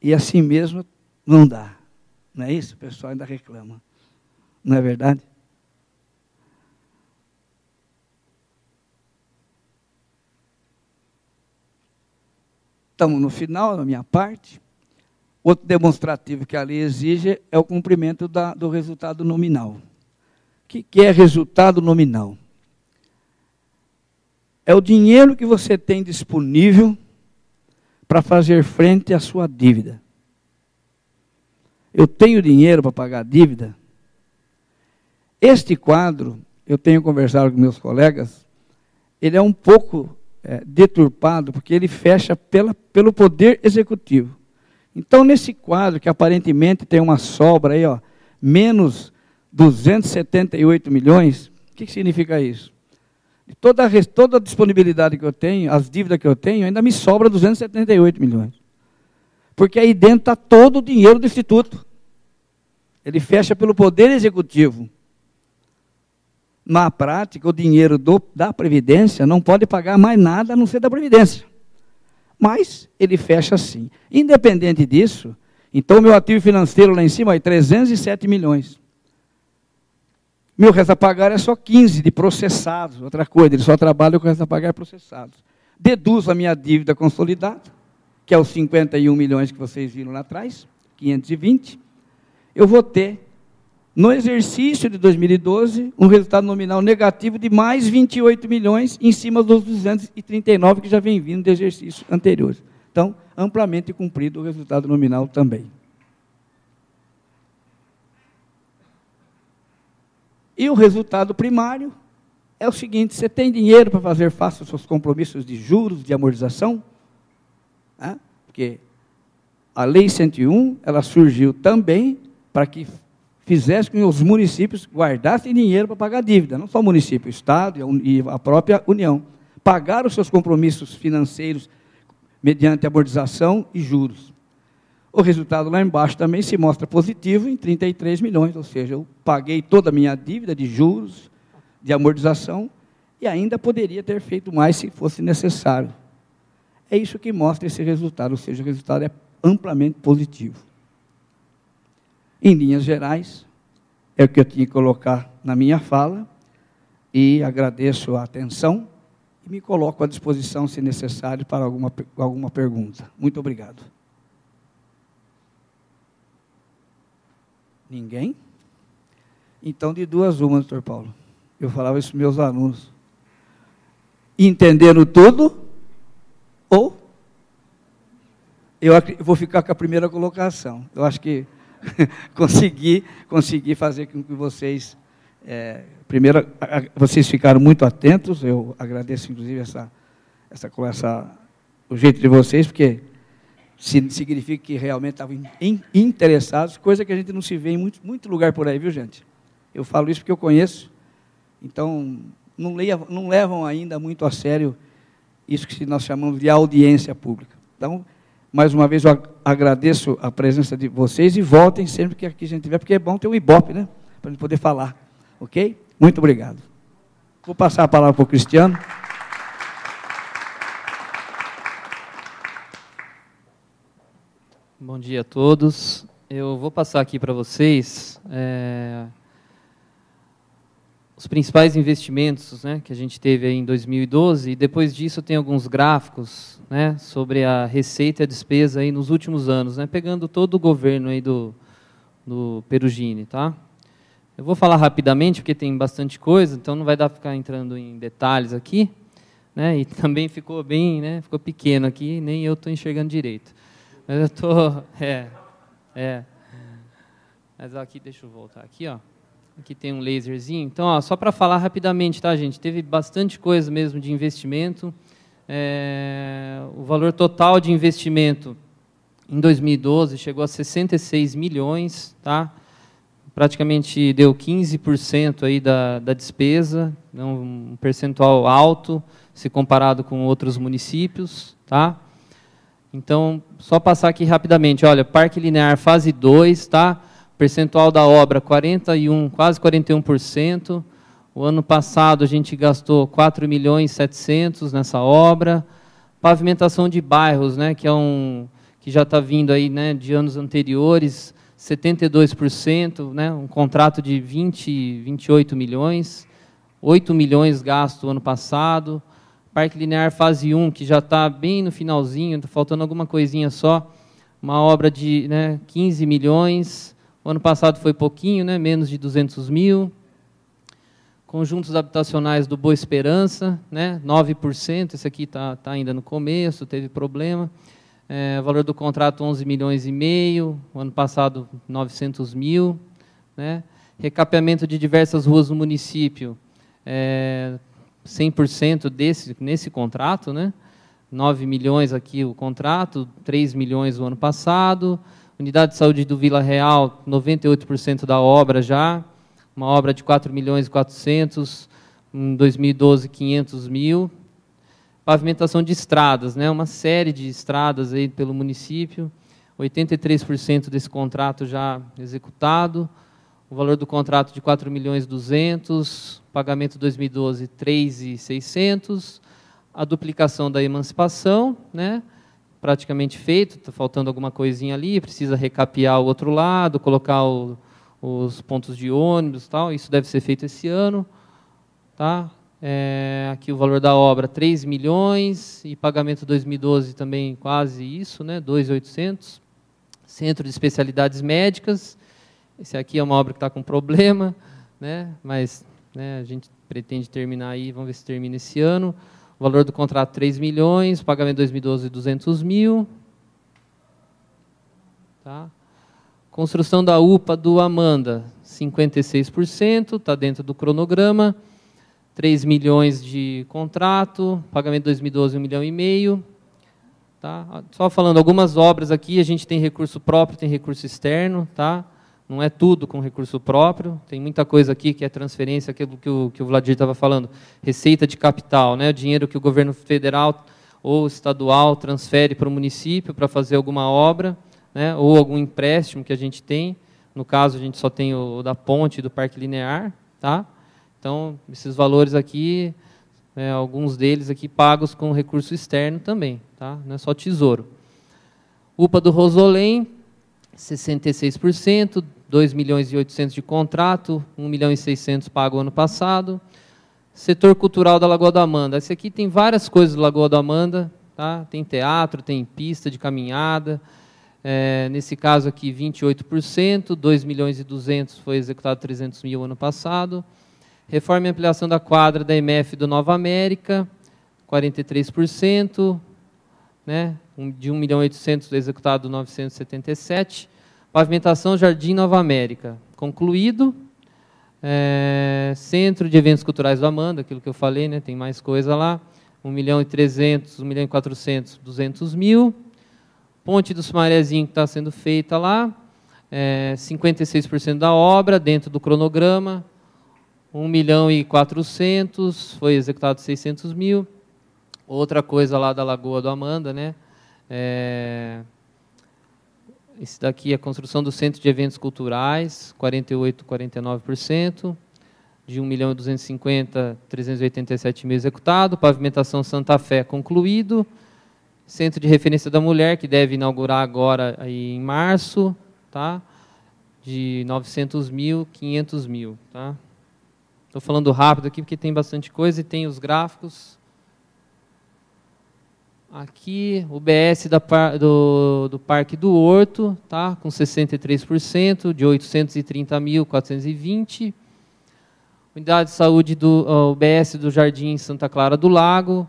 S3: E assim mesmo não dá. Não é isso? O pessoal ainda reclama. Não é verdade? Estamos no final da minha parte. Outro demonstrativo que a lei exige é o cumprimento do resultado nominal. O que é resultado nominal? É o dinheiro que você tem disponível para fazer frente à sua dívida. Eu tenho dinheiro para pagar a dívida? Este quadro, eu tenho conversado com meus colegas, ele é um pouco deturpado, porque ele fecha pelo poder executivo. Então, nesse quadro, que aparentemente tem uma sobra aí, ó, menos 278 milhões, o que significa isso? Toda a disponibilidade que eu tenho, as dívidas que eu tenho, ainda me sobra 278 milhões. Porque aí dentro está todo o dinheiro do Instituto. Ele fecha pelo poder executivo. Na prática, o dinheiro da Previdência não pode pagar mais nada a não ser da Previdência. Mas ele fecha assim. Independente disso, então o meu ativo financeiro lá em cima é 307 milhões. Meu resto a pagar é só 15 de processados. Outra coisa, ele só trabalha com o resto a pagar processados. Deduzo a minha dívida consolidada, que é os 51 milhões que vocês viram lá atrás, 520. Eu vou ter, no exercício de 2012, um resultado nominal negativo de mais 28 milhões em cima dos 239 que já vem vindo de exercícios anteriores. Então, amplamente cumprido o resultado nominal também. E o resultado primário é o seguinte: você tem dinheiro para fazer face aos seus compromissos de juros, de amortização? Porque a Lei 101, ela surgiu também para que fizesse com que os municípios guardassem dinheiro para pagar a dívida, não só o município, o Estado e a própria União. Pagar os seus compromissos financeiros mediante amortização e juros. O resultado lá embaixo também se mostra positivo em 33 milhões, ou seja, eu paguei toda a minha dívida de juros, de amortização, e ainda poderia ter feito mais se fosse necessário. É isso que mostra esse resultado, ou seja, o resultado é amplamente positivo. Em linhas gerais, é o que eu tinha que colocar na minha fala, e agradeço a atenção, e me coloco à disposição, se necessário, para alguma pergunta. Muito obrigado. Ninguém? Então, de duas uma, doutor Paulo. Eu falava isso para meus alunos. Entenderam tudo? Ou eu vou ficar com a primeira colocação. Eu acho que consegui fazer com que vocês... primeiro, vocês ficaram muito atentos. Eu agradeço, inclusive, o jeito de vocês, porque... significa que realmente estavam interessados, coisa que a gente não se vê em muito lugar por aí, viu, gente? Eu falo isso porque eu conheço, então não levam ainda muito a sério isso que nós chamamos de audiência pública. Então, mais uma vez, eu agradeço a presença de vocês e voltem sempre que aqui a gente tiver, porque é bom ter o Ibope, né? Para a gente poder falar, ok? Muito obrigado. Vou passar a palavra para o Cristiano.
S4: Bom dia a todos. Eu vou passar aqui para vocês os principais investimentos, né, que a gente teve aí em 2012, e depois disso tem alguns gráficos, né, sobre a receita e a despesa aí nos últimos anos, né, pegando todo o governo aí do Perugini, tá? Eu vou falar rapidamente, porque tem bastante coisa, então não vai dar para ficar entrando em detalhes aqui, né, e também ficou bem, né, ficou pequeno aqui, nem eu estou enxergando direito. Mas eu estou... Mas aqui, deixa eu voltar aqui, ó. Aqui tem um laserzinho. Então, ó, só para falar rapidamente, tá, gente? Teve bastante coisa mesmo de investimento. O valor total de investimento em 2012 chegou a 66 milhões, tá? Praticamente deu 15% aí da despesa, um percentual alto, se comparado com outros municípios, tá? Então, só passar aqui rapidamente, olha, Parque Linear fase 2, tá? Percentual da obra, quase 41%. O ano passado a gente gastou 4.700.000 nessa obra. Pavimentação de bairros, né, que já está vindo aí, né, de anos anteriores, 72%, né, um contrato de 28 milhões, 8 milhões gasto ano passado. Parque Linear fase 1, que já está bem no finalzinho, está faltando alguma coisinha só, uma obra de 15 milhões, o ano passado foi pouquinho, né, menos de 200.000. Conjuntos habitacionais do Boa Esperança, né, 9%, esse aqui está ainda no começo, teve problema. Valor do contrato 11,5 milhões, o ano passado 900.000. Né. Recapeamento de diversas ruas no município, 100% nesse contrato, né? 9 milhões aqui o contrato, 3 milhões o ano passado. Unidade de saúde do Vila Real, 98% da obra já. Uma obra de 4.400.000, em 2012, 500.000. Pavimentação de estradas, né? Uma série de estradas aí pelo município, 83% desse contrato já executado. O valor do contrato de 4.200.000, pagamento 2012, 3.600.000. A duplicação da emancipação, né? Praticamente feito, está faltando alguma coisinha ali, precisa recapear o outro lado, colocar os pontos de ônibus, tal. Isso deve ser feito esse ano. Tá? Aqui o valor da obra, 3 milhões, e pagamento 2012 também quase isso, né? 2.800. Centro de especialidades médicas. Esse aqui é uma obra que está com problema, né? Mas, né, a gente pretende terminar aí, vamos ver se termina esse ano. O valor do contrato, 3 milhões, pagamento 2012, 200.000. Tá? Construção da UPA do Amanda, 56%, está dentro do cronograma. 3 milhões de contrato, pagamento 2012, 1,5 milhão. Tá? Só falando, algumas obras aqui, a gente tem recurso próprio, tem recurso externo, tá? Não é tudo com recurso próprio, tem muita coisa aqui que é transferência, aquilo que o Vladir estava falando, receita de capital, né? O dinheiro que o governo federal ou estadual transfere para o município para fazer alguma obra, né, ou algum empréstimo que a gente tem. No caso, a gente só tem o da ponte e do Parque Linear. Tá? Então, esses valores aqui, alguns deles aqui pagos com recurso externo também, tá? Não é só Tesouro. UPA do Rosolém, 66%, 2.800.000 de contrato, 1.600.000 pago ano passado. Setor cultural da Lagoa da Amanda. Esse aqui tem várias coisas do Lagoa da Amanda, tá? Tem teatro, tem pista de caminhada. Nesse caso aqui, 28%, 2.200.000 foi executado 300.000 ano passado. Reforma e ampliação da quadra da MF do Nova América, 43%, né? De 1.800.000 executado 977. Pavimentação Jardim Nova América, concluído. Centro de Eventos Culturais do Amanda, aquilo que eu falei, né? Tem mais coisa lá. 1.300.000, 1.400.000, 200.000. Ponte do Sumarezinho que está sendo feita lá, 56% da obra, dentro do cronograma, 1.400.000, foi executado 600.000. Outra coisa lá da Lagoa do Amanda, né? Esse daqui é a construção do Centro de Eventos Culturais, 49%. De 1.250.000, 387.000 executado. Pavimentação Santa Fé concluído. Centro de Referência da Mulher, que deve inaugurar agora aí em março, tá? De 900.000, 500.000. Tá? Estou falando rápido aqui porque tem bastante coisa e tem os gráficos. Aqui, o BS do Parque do Horto, tá? Com 63%, de 830.000, 420. Unidade de Saúde do UBS do Jardim Santa Clara do Lago,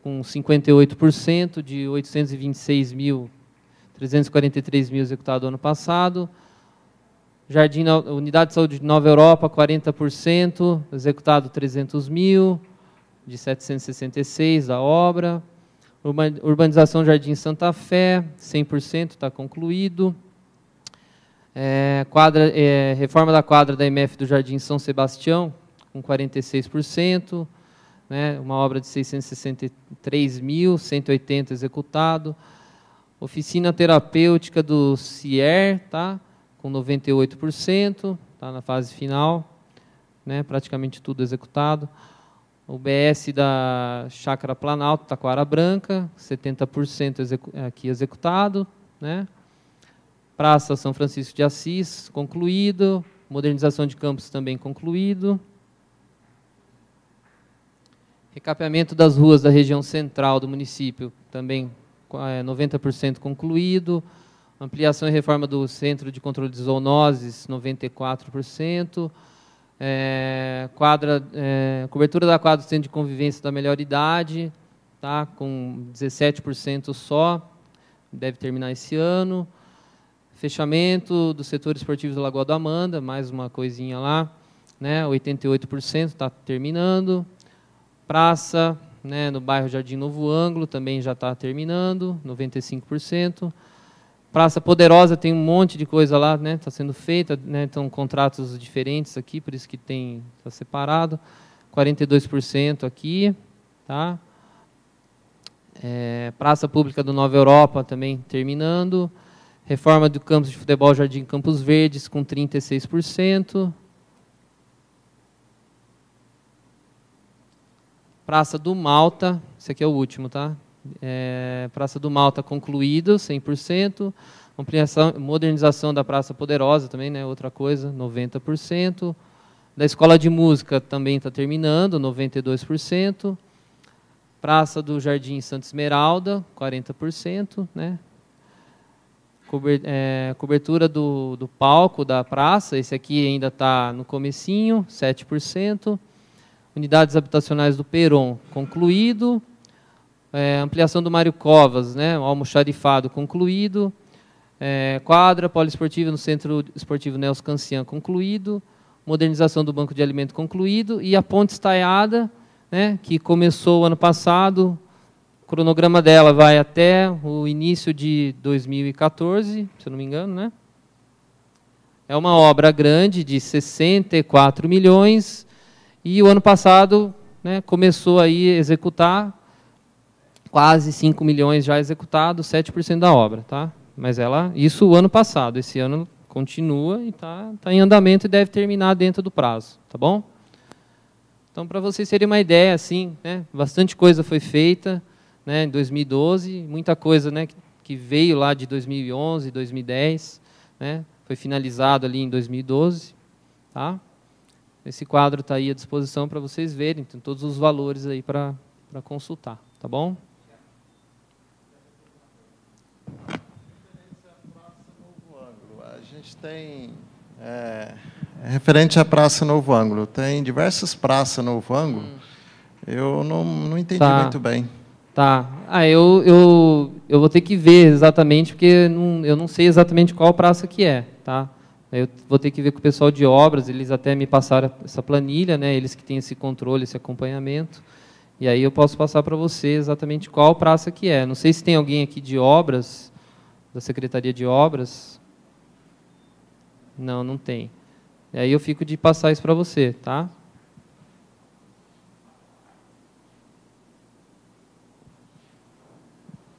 S4: com 58%, de 826.000, 343.000 executado ano passado. Unidade de Saúde de Nova Europa, 40%, executado 300.000, de 766 da obra. Urbanização Jardim Santa Fé, 100%, está concluído. Reforma da quadra da MF do Jardim São Sebastião, com 46%. Né, uma obra de 663.000, 180 executado. Oficina terapêutica do CIER, tá, com 98%, tá na fase final, né, praticamente tudo executado. O BS da Chácara Planalto, Taquara Branca, 70% aqui executado. Né. Praça São Francisco de Assis, concluído. Modernização de campus também concluído. Recapeamento das ruas da região central do município, também 90% concluído. Ampliação e reforma do Centro de Controle de Zoonoses, 94%. Cobertura da quadra do Centro de Convivência da Melhor Idade, tá, com 17% só, deve terminar esse ano. Fechamento do setor esportivo da Lagoa da Amanda, mais uma coisinha lá, né, 88%, está terminando. Praça, né, no bairro Jardim Novo Ângulo, também já está terminando, 95%. Praça Poderosa tem um monte de coisa lá, né, está sendo feita, né, estão contratos diferentes aqui, por isso que está separado. 42% aqui. Tá? Praça Pública do Nova Europa também terminando. Reforma do campus de futebol Jardim Campos Verdes com 36%. Praça do Malta, esse aqui é o último, tá? Praça do Malta concluído, 100%. Ampliação, modernização da Praça Poderosa também, né? Outra coisa, 90%. Da Escola de Música também está terminando, 92%. Praça do Jardim Santa Esmeralda, 40%, né? Cobertura do palco da praça, esse aqui ainda está no comecinho, 7%. Unidades habitacionais do Peron, concluído. Ampliação do Mário Covas, né, o almoxarifado, concluído. Quadra poliesportiva no Centro Esportivo Nelson Cancian, concluído. Modernização do Banco de Alimento, concluído. E a ponte estaiada, né, que começou ano passado. O cronograma dela vai até o início de 2014, se eu não me engano, né? É uma obra grande de 64 milhões. E o ano passado, né, começou aí a executar quase 5 milhões já executados, 7% da obra. Tá? Mas isso o ano passado, esse ano continua e está em andamento e deve terminar dentro do prazo, tá bom? Então, para vocês terem uma ideia, assim, né, bastante coisa foi feita, né, em 2012, muita coisa, né, que veio lá de 2011, 2010, né, foi finalizado ali em 2012, tá? Esse quadro está aí à disposição para vocês verem, tem todos os valores aí para consultar, tá bom?
S5: A gente tem, referente à Praça Novo Ângulo, tem diversas praças Novo Ângulo, eu não entendi muito bem.
S4: Tá. Eu vou ter que ver exatamente, porque eu não sei exatamente qual praça que é, tá? Eu vou ter que ver com o pessoal de obras, eles até me passaram essa planilha, né? Eles que têm esse controle, esse acompanhamento, e aí eu posso passar para você exatamente qual praça que é. Não sei se tem alguém aqui de obras, da Secretaria de Obras. Não, não tem. E aí eu fico de passar isso para você, tá?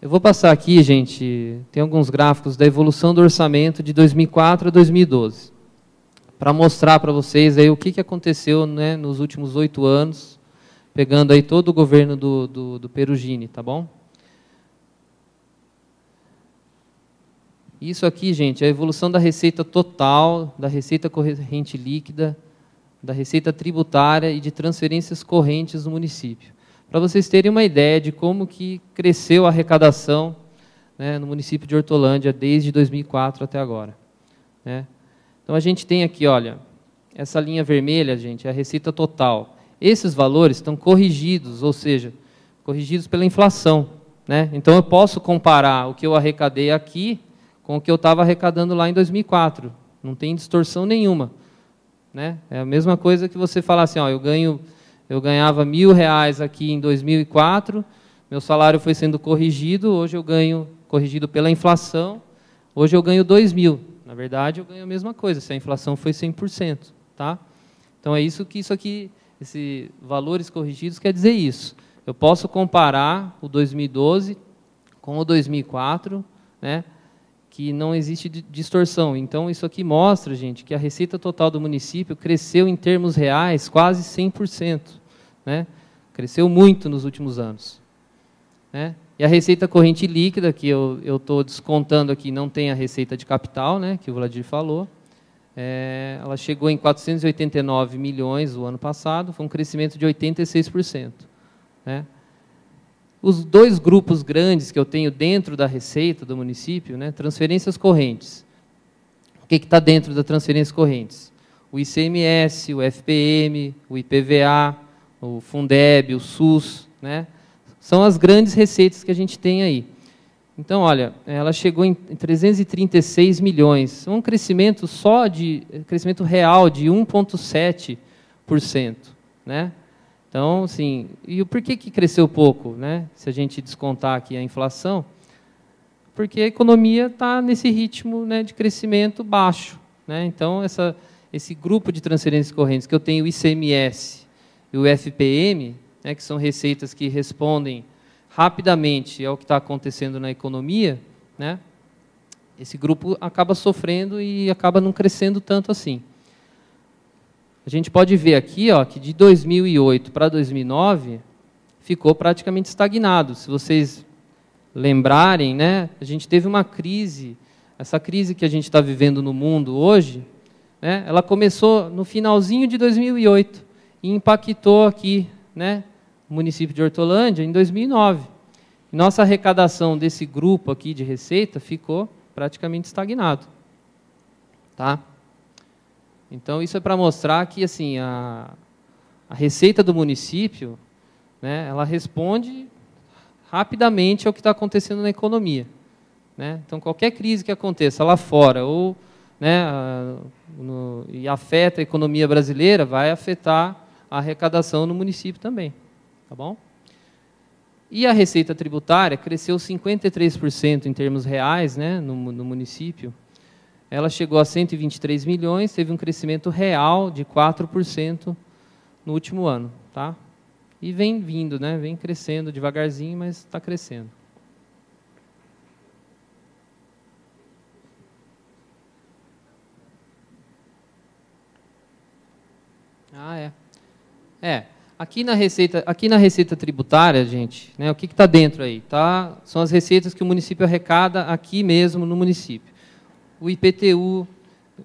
S4: Eu vou passar aqui, gente, tem alguns gráficos da evolução do orçamento de 2004 a 2012, para mostrar para vocês aí o que aconteceu, né, nos últimos 8 anos, pegando aí todo o governo do Perugini, tá bom? Isso aqui, gente, é a evolução da receita total, da receita corrente líquida, da receita tributária e de transferências correntes no município. Para vocês terem uma ideia de como que cresceu a arrecadação, né, no município de Hortolândia desde 2004 até agora, né? Então, a gente tem aqui, olha, essa linha vermelha, gente, é a receita total. Esses valores estão corrigidos, ou seja, corrigidos pela inflação, né? Então, eu posso comparar o que eu arrecadei aqui com o que eu estava arrecadando lá em 2004. Não tem distorção nenhuma, né? É a mesma coisa que você falar assim, ó, eu ganhava R$1.000 aqui em 2004, meu salário foi sendo corrigido, hoje eu ganho, corrigido pela inflação, hoje eu ganho R$2.000. Na verdade, eu ganho a mesma coisa, se a inflação foi 100%. Tá? Então, é isso que esses valores corrigidos quer dizer isso. Eu posso comparar o 2012 com o 2004, né, que não existe distorção. Então, isso aqui mostra, gente, que a receita total do município cresceu em termos reais quase 100%. Né? Cresceu muito nos últimos anos. Né? E a receita corrente líquida, que eu estou descontando aqui, não tem a receita de capital, né, que o Vladir falou, ela chegou em 489 milhões o ano passado, foi um crescimento de 86%. Né? Os dois grupos grandes que eu tenho dentro da receita do município, né, transferências correntes. O que está dentro das transferências correntes? O ICMS, o FPM, o IPVA, o Fundeb, o SUS, né, são as grandes receitas que a gente tem aí. Então, olha, ela chegou em 336 milhões, um crescimento crescimento real de 1,7%, né? Então, assim, e por que cresceu pouco, né? Se a gente descontar aqui a inflação, porque a economia está nesse ritmo, né, de crescimento baixo, né? Então, esse grupo de transferências correntes que eu tenho o ICMS e o FPM, né, que são receitas que respondem rapidamente ao que está acontecendo na economia, né? Esse grupo acaba sofrendo e acaba não crescendo tanto assim. A gente pode ver aqui, ó, que de 2008 para 2009 ficou praticamente estagnado. Se vocês lembrarem, né, a gente teve uma crise, essa crise que a gente está vivendo no mundo hoje, né, ela começou no finalzinho de 2008 e impactou aqui, né, o município de Hortolândia em 2009. E nossa arrecadação desse grupo aqui de receita ficou praticamente estagnado. Tá? Então, isso é para mostrar que assim, a receita do município, né, ela responde rapidamente ao que está acontecendo na economia. Né? Então, qualquer crise que aconteça lá fora ou, né, e afeta a economia brasileira, vai afetar a arrecadação no município também. Tá bom? E a receita tributária cresceu 53% em termos reais, né, no município. Ela chegou a 123 milhões, teve um crescimento real de 4% no último ano. Tá? E vem vindo, né, vem crescendo devagarzinho, mas está crescendo. Aqui na receita tributária, gente, né, o que está dentro aí? São as receitas que o município arrecada aqui mesmo no município. O IPTU,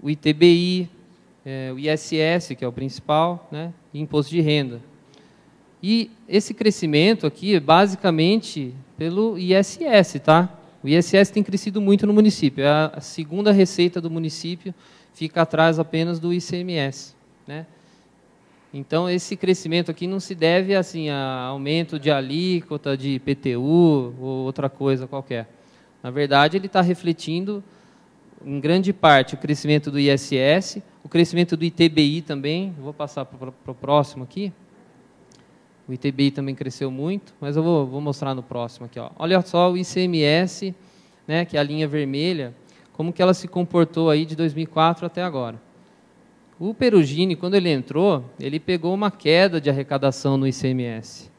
S4: o ITBI, o ISS, que é o principal, né, e imposto de renda. E esse crescimento aqui é basicamente pelo ISS, tá? O ISS tem crescido muito no município, é a segunda receita do município, fica atrás apenas do ICMS, né? Então, esse crescimento aqui não se deve assim, a aumento de alíquota, de IPTU ou outra coisa qualquer. Na verdade, ele está refletindo, em grande parte, o crescimento do ISS, o crescimento do ITBI também. Vou passar para o próximo aqui. O ITBI também cresceu muito, mas eu vou mostrar no próximo aqui. Ó. Olha só o ICMS, né, que é a linha vermelha, como que ela se comportou aí de 2004 até agora. O Perugini, quando ele entrou, ele pegou uma queda de arrecadação no ICMS,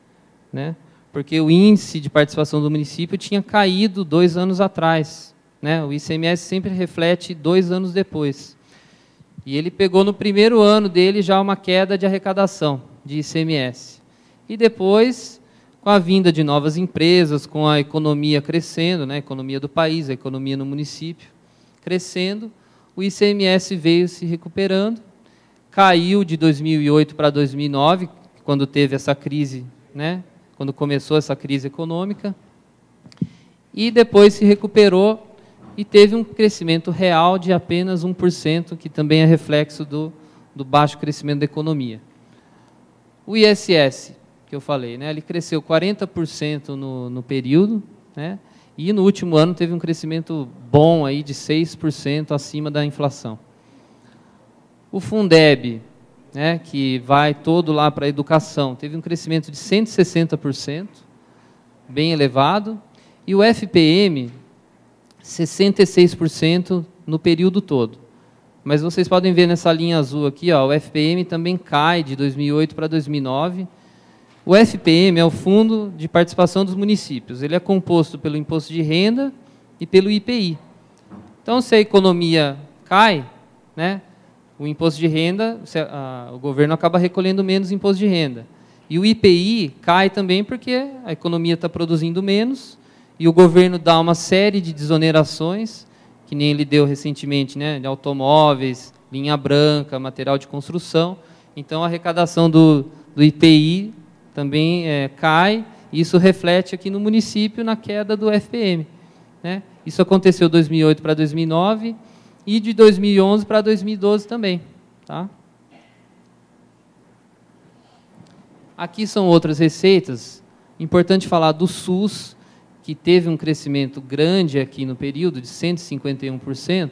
S4: né? Porque o índice de participação do município tinha caído 2 anos atrás, né? O ICMS sempre reflete 2 anos depois. E ele pegou no primeiro ano dele já uma queda de arrecadação de ICMS. E depois, com a vinda de novas empresas, com a economia crescendo, né? A economia do país, a economia no município crescendo, o ICMS veio se recuperando. Caiu de 2008 para 2009, quando teve essa crise, né? Quando começou essa crise econômica, e depois se recuperou e teve um crescimento real de apenas 1%, que também é reflexo do baixo crescimento da economia. O ISS, que eu falei, né? Ele cresceu 40% no período, né? E no último ano teve um crescimento bom aí de 6% acima da inflação. O Fundeb, né, que vai todo lá para a educação, teve um crescimento de 160%, bem elevado, e o FPM, 66% no período todo. Mas vocês podem ver nessa linha azul aqui, ó, o FPM também cai de 2008 para 2009. O FPM é o Fundo de Participação dos Municípios. Ele é composto pelo Imposto de Renda e pelo IPI. Então, se a economia cai, né, o imposto de renda, o governo acaba recolhendo menos imposto de renda. E o IPI cai também porque a economia está produzindo menos e o governo dá uma série de desonerações, que nem ele deu recentemente, né, de automóveis, linha branca, material de construção. Então, a arrecadação do IPI também cai, e isso reflete aqui no município na queda do FPM, né? Isso aconteceu de 2008 para 2009, e de 2011 para 2012 também. Tá? Aqui são outras receitas. Importante falar do SUS, que teve um crescimento grande aqui no período, de 151%,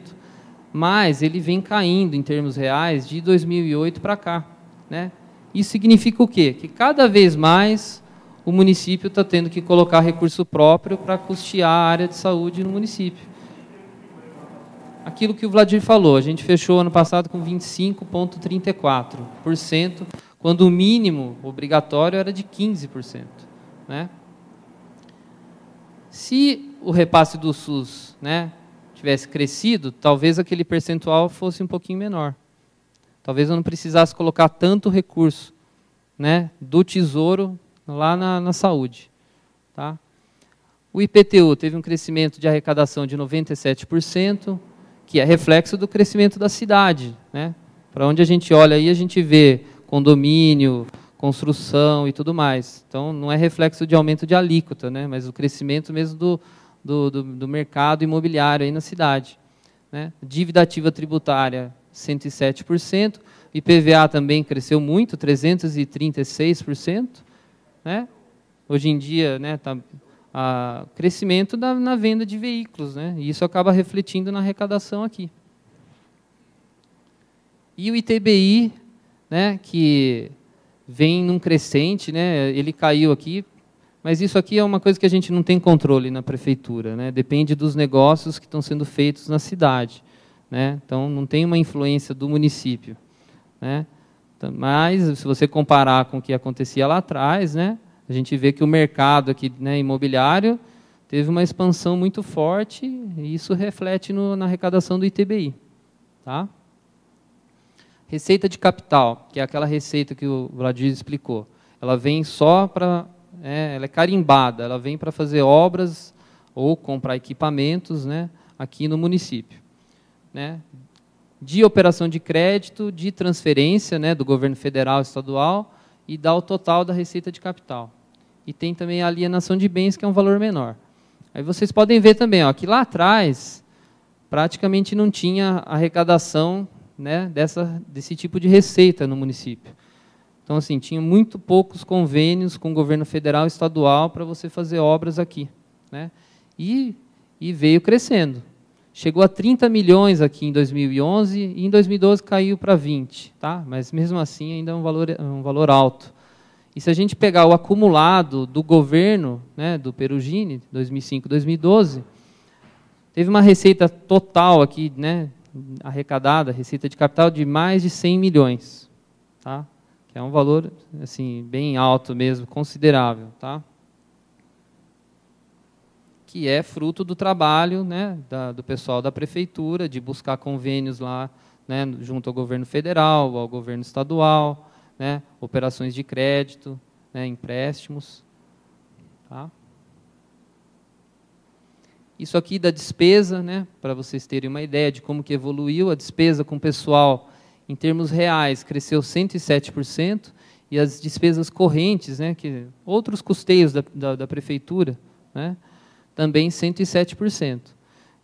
S4: mas ele vem caindo em termos reais de 2008 para cá, né? Isso significa o quê? Que cada vez mais o município está tendo que colocar recurso próprio para custear a área de saúde no município. Aquilo que o Vladir falou, a gente fechou ano passado com 25,34%, quando o mínimo obrigatório era de 15%. Né? Se o repasse do SUS, né, tivesse crescido, talvez aquele percentual fosse um pouquinho menor. Talvez eu não precisasse colocar tanto recurso, né, do Tesouro lá na saúde. Tá? O IPTU teve um crescimento de arrecadação de 97%, que é reflexo do crescimento da cidade, né? Para onde a gente olha aí, a gente vê condomínio, construção e tudo mais. Então, não é reflexo de aumento de alíquota, né? Mas o crescimento mesmo do mercado imobiliário aí na cidade. Né? Dívida ativa tributária, 107%. IPVA também cresceu muito, 336%. Né? Hoje em dia, né, crescimento na venda de veículos, né? E isso acaba refletindo na arrecadação aqui. E o ITBI, né, que vem num crescente, né, ele caiu aqui, mas isso aqui é uma coisa que a gente não tem controle na prefeitura, né? Depende dos negócios que estão sendo feitos na cidade, né? Então, não tem uma influência do município, né? Mas, se você comparar com o que acontecia lá atrás, né, a gente vê que o mercado aqui, né, imobiliário teve uma expansão muito forte e isso reflete na arrecadação do ITBI. Tá? Receita de capital, que é aquela receita que o Vladir explicou. Ela vem só para... ela é carimbada, ela vem para fazer obras ou comprar equipamentos, né, aqui no município. Né, de operação de crédito, de transferência, né, do governo federal e estadual, e dá o total da receita de capital. E tem também a alienação de bens, que é um valor menor. Aí vocês podem ver também, ó, que lá atrás praticamente não tinha arrecadação, né, desse tipo de receita no município. Então, assim, tinha muito poucos convênios com o governo federal e estadual para você fazer obras aqui. Né, e veio crescendo. Chegou a 30 milhões aqui em 2011 e em 2012 caiu para 20, tá? Mas mesmo assim ainda é um valor alto. E se a gente pegar o acumulado do governo, né, do Perugini, 2005-2012, teve uma receita total aqui, né, arrecadada, receita de capital de mais de 100 milhões, tá? Que é um valor assim bem alto mesmo, considerável, tá? Que é fruto do trabalho, né, do pessoal da prefeitura, de buscar convênios lá, né, junto ao governo federal, ao governo estadual, né, operações de crédito, né, empréstimos. Tá? Isso aqui da despesa, né, para vocês terem uma ideia de como que evoluiu, a despesa com o pessoal, em termos reais, cresceu 107%, e as despesas correntes, né, outros custeios da prefeitura, né, também 107%,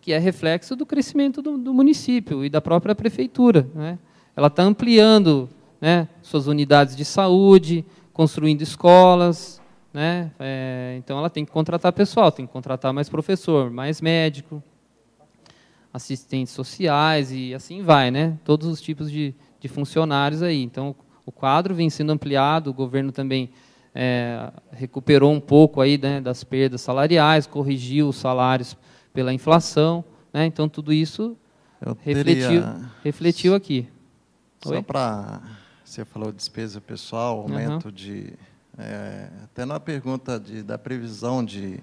S4: que é reflexo do crescimento do município e da própria prefeitura. Né? Ela está ampliando, né, suas unidades de saúde, construindo escolas, né? Então ela tem que contratar pessoal, tem que contratar mais professor, mais médico, assistentes sociais e assim vai, né? Todos os tipos de funcionários aí. Então o quadro vem sendo ampliado, o governo também recuperou um pouco aí, né, das perdas salariais, corrigiu os salários pela inflação, né, então tudo isso refletiu aqui.
S5: Só para... Você falou de despesa pessoal, aumento de... até na pergunta da previsão de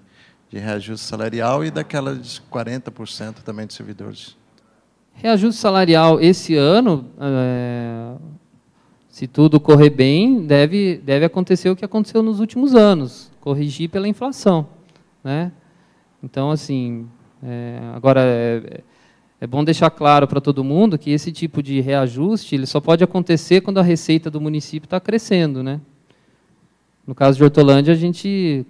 S5: reajuste salarial e daquela de 40% também de servidores.
S4: Reajuste salarial esse ano... se tudo correr bem, deve acontecer o que aconteceu nos últimos anos, corrigir pela inflação. Né? Então, assim, agora é bom deixar claro para todo mundo que esse tipo de reajuste ele só pode acontecer quando a receita do município está crescendo. Né? No caso de Hortolândia,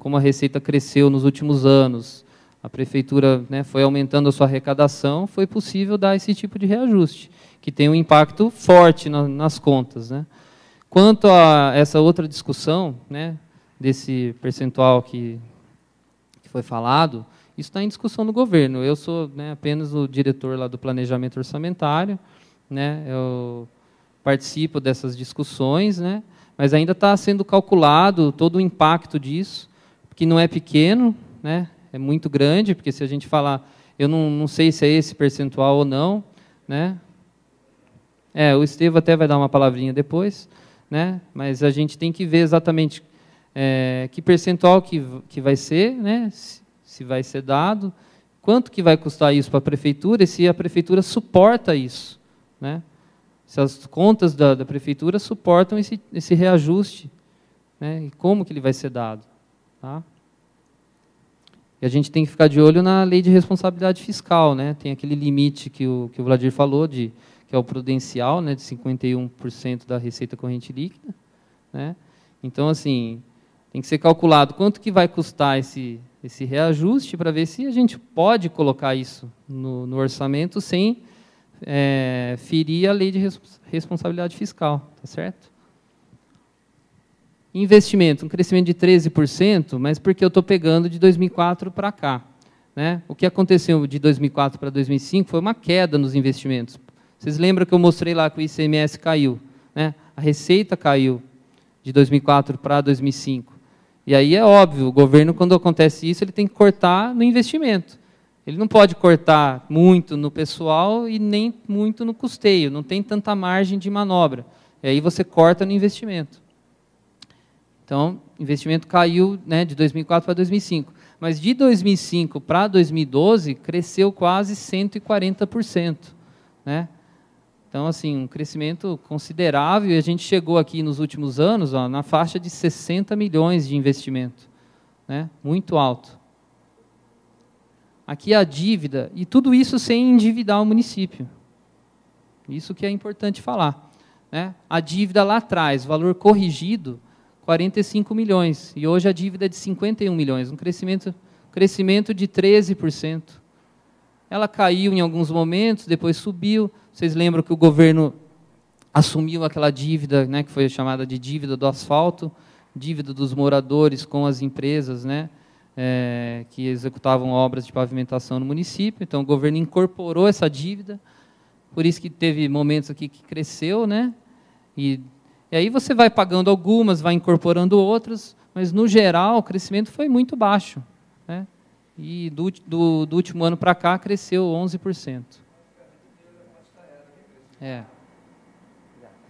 S4: como a receita cresceu nos últimos anos, a prefeitura, né, foi aumentando a sua arrecadação, foi possível dar esse tipo de reajuste, que tem um impacto forte nas contas. Né? Quanto a essa outra discussão, né, desse percentual que foi falado, isso está em discussão no governo. Eu sou, né, apenas o diretor lá do planejamento orçamentário, né, eu participo dessas discussões, né, mas ainda está sendo calculado todo o impacto disso, que não é pequeno, né, é muito grande, porque se a gente falar, eu não sei se é esse percentual ou não, né, o Estevão até vai dar uma palavrinha depois, né? Mas a gente tem que ver exatamente que percentual que vai ser, né? Se vai ser dado, quanto que vai custar isso para a prefeitura e se a prefeitura suporta isso. Né? Se as contas da prefeitura suportam esse reajuste, né? E como que ele vai ser dado. Tá? E a gente tem que ficar de olho na lei de responsabilidade fiscal. Né? Tem aquele limite que o Vladir falou, que é o prudencial, né, de 51% da receita corrente líquida. Né? Então, assim, tem que ser calculado quanto que vai custar esse reajuste para ver se a gente pode colocar isso no orçamento sem ferir a lei de responsabilidade fiscal. Tá certo? Investimento, um crescimento de 13%, mas porque eu estou pegando de 2004 para cá. Né? O que aconteceu de 2004 para 2005 foi uma queda nos investimentos. Vocês lembram que eu mostrei lá que o ICMS caiu, né? A receita caiu de 2004 para 2005. E aí é óbvio, o governo, quando acontece isso, ele tem que cortar no investimento. Ele não pode cortar muito no pessoal e nem muito no custeio, não tem tanta margem de manobra. E aí você corta no investimento. Então, o investimento caiu, né, de 2004 para 2005. Mas de 2005 para 2012, cresceu quase 140%. Né? Então, assim, um crescimento considerável, e a gente chegou aqui nos últimos anos, ó, na faixa de 60 milhões de investimento, né? Muito alto. Aqui a dívida, e tudo isso sem endividar o município. Isso que é importante falar, né? A dívida lá atrás, valor corrigido, 45 milhões, e hoje a dívida é de 51 milhões, um crescimento de 13%. Ela caiu em alguns momentos, depois subiu. Vocês lembram que o governo assumiu aquela dívida, né, que foi chamada de dívida do asfalto, dívida dos moradores com as empresas, né, que executavam obras de pavimentação no município. Então, o governo incorporou essa dívida, por isso que teve momentos aqui que cresceu, né, e aí você vai pagando algumas, vai incorporando outras, mas, no geral, o crescimento foi muito baixo, né, e do último ano para cá cresceu 11%.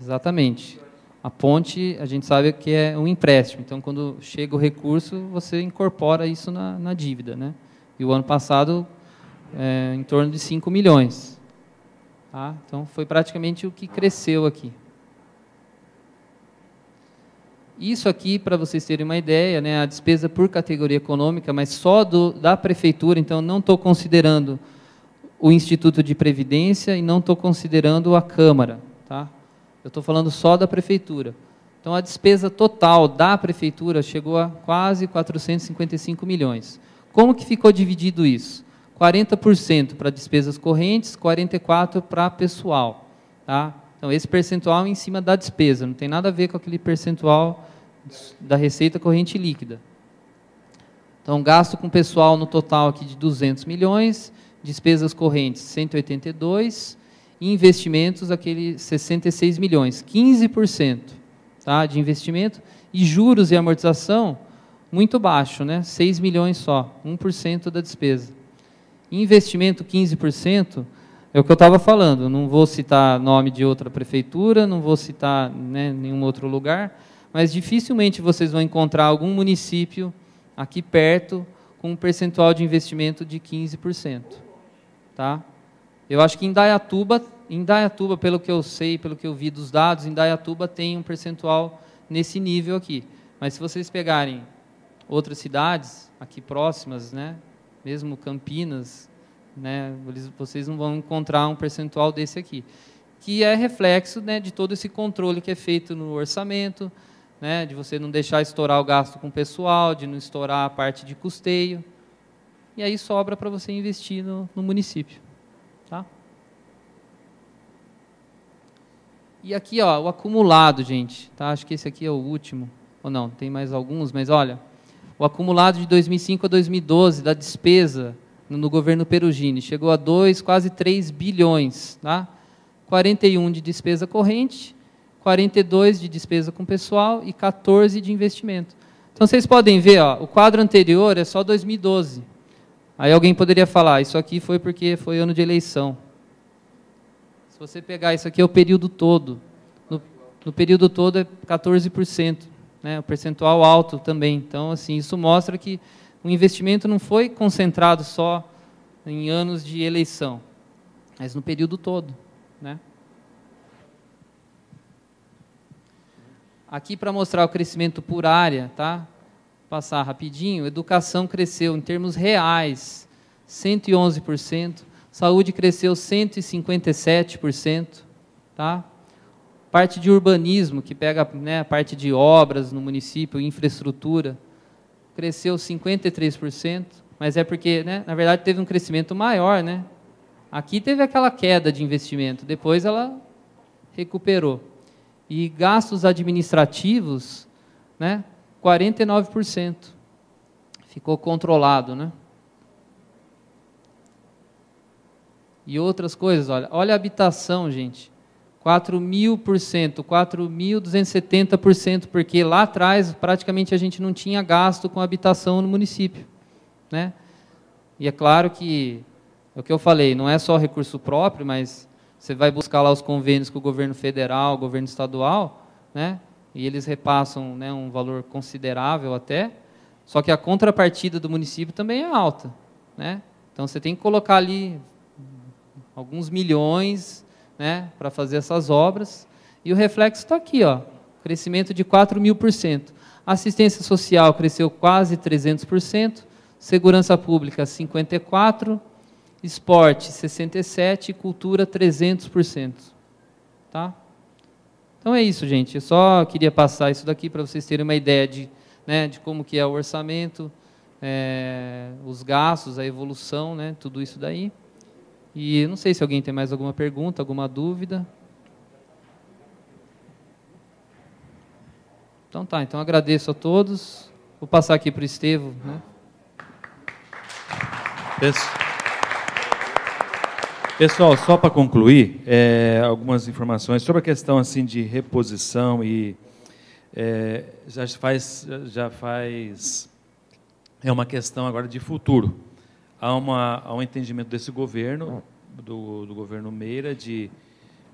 S4: Exatamente. A ponte, a gente sabe que é um empréstimo, então, quando chega o recurso, você incorpora isso na dívida, né? E o ano passado, em torno de 5 milhões. Tá? Então, foi praticamente o que cresceu aqui. Isso aqui, para vocês terem uma ideia, né, a despesa por categoria econômica, mas só da prefeitura, então, não estou considerando o Instituto de Previdência e não estou considerando a Câmara, tá? Eu estou falando só da prefeitura. Então, a despesa total da prefeitura chegou a quase 455 milhões. Como que ficou dividido isso? 40% para despesas correntes, 44% para pessoal, tá? Então, esse percentual é em cima da despesa, não tem nada a ver com aquele percentual da receita corrente líquida. Então, gasto com pessoal no total aqui de 200 milhões, despesas correntes 182, e investimentos aquele 66 milhões, 15%, tá, de investimento, e juros e amortização muito baixo, né, 6 milhões só, 1% da despesa. Investimento 15%, é o que eu estava falando, não vou citar nome de outra prefeitura, não vou citar, né, nenhum outro lugar, mas dificilmente vocês vão encontrar algum município aqui perto com um percentual de investimento de 15%. Tá? Eu acho que em Indaiatuba, pelo que eu sei, pelo que eu vi dos dados, Indaiatuba tem um percentual nesse nível aqui. Mas se vocês pegarem outras cidades aqui próximas, né, mesmo Campinas, né, vocês não vão encontrar um percentual desse aqui, que é reflexo, né, de todo esse controle que é feito no orçamento, né, de você não deixar estourar o gasto com o pessoal, de não estourar a parte de custeio, e aí sobra para você investir no município. Tá? E aqui, ó, o acumulado, gente, tá? Acho que esse aqui é o último, ou não, tem mais alguns, mas olha, o acumulado de 2005 a 2012 da despesa no governo Perugini chegou a quase 3 bilhões, tá? 41 de despesa corrente, 42 de despesa com pessoal e 14 de investimento. Então, vocês podem ver, ó, o quadro anterior é só 2012. Aí alguém poderia falar, isso aqui foi porque foi ano de eleição. Se você pegar isso aqui, é o período todo. No período todo é 14%, né, o percentual alto também. Então, assim, isso mostra que o investimento não foi concentrado só em anos de eleição, mas no período todo, né? Aqui para mostrar o crescimento por área, tá? Passar rapidinho, educação cresceu em termos reais 111%, saúde cresceu 157%, tá? Parte de urbanismo, que pega, né, a parte de obras no município, infraestrutura, cresceu 53%, mas é porque, né, na verdade, teve um crescimento maior, né? Aqui teve aquela queda de investimento, depois ela recuperou. E gastos administrativos, né, 49%. Ficou controlado, né? E outras coisas, olha a habitação, gente. 4.000%, 4.270%, porque lá atrás praticamente a gente não tinha gasto com habitação no município, né? E é claro que, é o que eu falei, não é só recurso próprio, mas você vai buscar lá os convênios com o governo federal, o governo estadual, né? E eles repassam, né, um valor considerável até, só que a contrapartida do município também é alta, né? Então você tem que colocar ali alguns milhões né, para fazer essas obras. E o reflexo está aqui, ó, crescimento de 4.000%. Assistência social cresceu quase 300%, segurança pública 54%, esporte 67% e cultura 300%. Tá? Então é isso, gente. Eu só queria passar isso daqui para vocês terem uma ideia de, né, de como que é o orçamento, os gastos, a evolução, né, tudo isso daí. E não sei se alguém tem mais alguma pergunta, alguma dúvida. Então tá, então agradeço a todos. Vou passar aqui para o Estevão, né?
S2: Pessoal, só para concluir, algumas informações sobre a questão assim de reposição e já faz é uma questão agora de futuro. Há um entendimento desse governo, do governo Meira,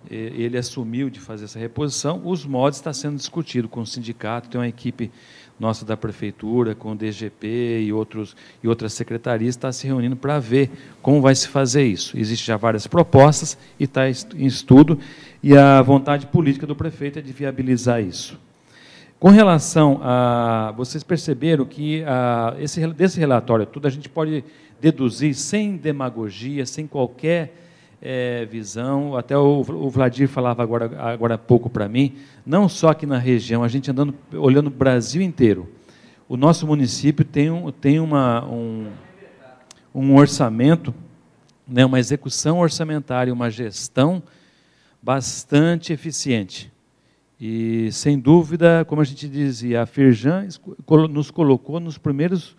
S2: ele assumiu de fazer essa reposição. Os modos está sendo discutido com o sindicato, tem uma equipe nossa da prefeitura, com o DGP e outras secretarias, está se reunindo para ver como vai se fazer isso. Existem já várias propostas e está em estudo, e a vontade política do prefeito é de viabilizar isso. Com relação a... Vocês perceberam que desse relatório tudo a gente pode deduzir sem demagogia, sem qualquer visão. Até o Vladir falava agora há pouco para mim, não só aqui na região, a gente olhando o Brasil inteiro. O nosso município tem um orçamento, né, uma execução orçamentária, uma gestão bastante eficiente. E, sem dúvida, como a gente dizia, a Firjan nos colocou nos primeiros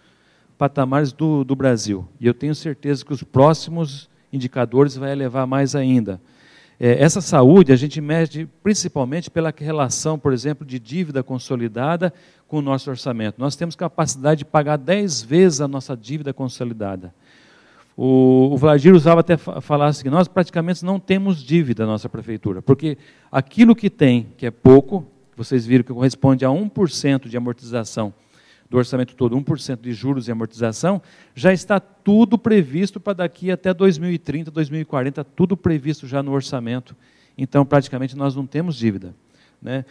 S2: patamares do Brasil. E eu tenho certeza que os próximos indicadores vai elevar mais ainda. Essa saúde a gente mede principalmente pela relação, por exemplo, de dívida consolidada com o nosso orçamento. Nós temos capacidade de pagar 10 vezes a nossa dívida consolidada. O Vladir usava até falar assim, nós praticamente não temos dívida na nossa prefeitura, porque aquilo que tem, que é pouco, vocês viram que corresponde a 1% de amortização do orçamento todo, 1% de juros e amortização, já está tudo previsto para daqui até 2030, 2040, tudo previsto já no orçamento. Então, praticamente, nós não temos dívida, né?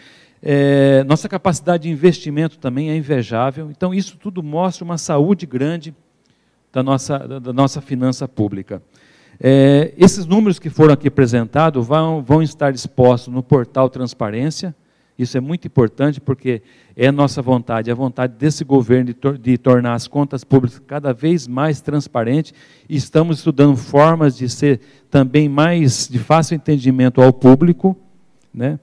S2: Nossa capacidade de investimento também é invejável. Então, isso tudo mostra uma saúde grande da nossa finança pública. Esses números que foram aqui apresentados vão estar expostos no portal Transparência. Isso é muito importante, porque é a nossa vontade, a vontade desse governo de tornar as contas públicas cada vez mais transparentes, e estamos estudando formas de ser também mais de fácil entendimento ao público, né?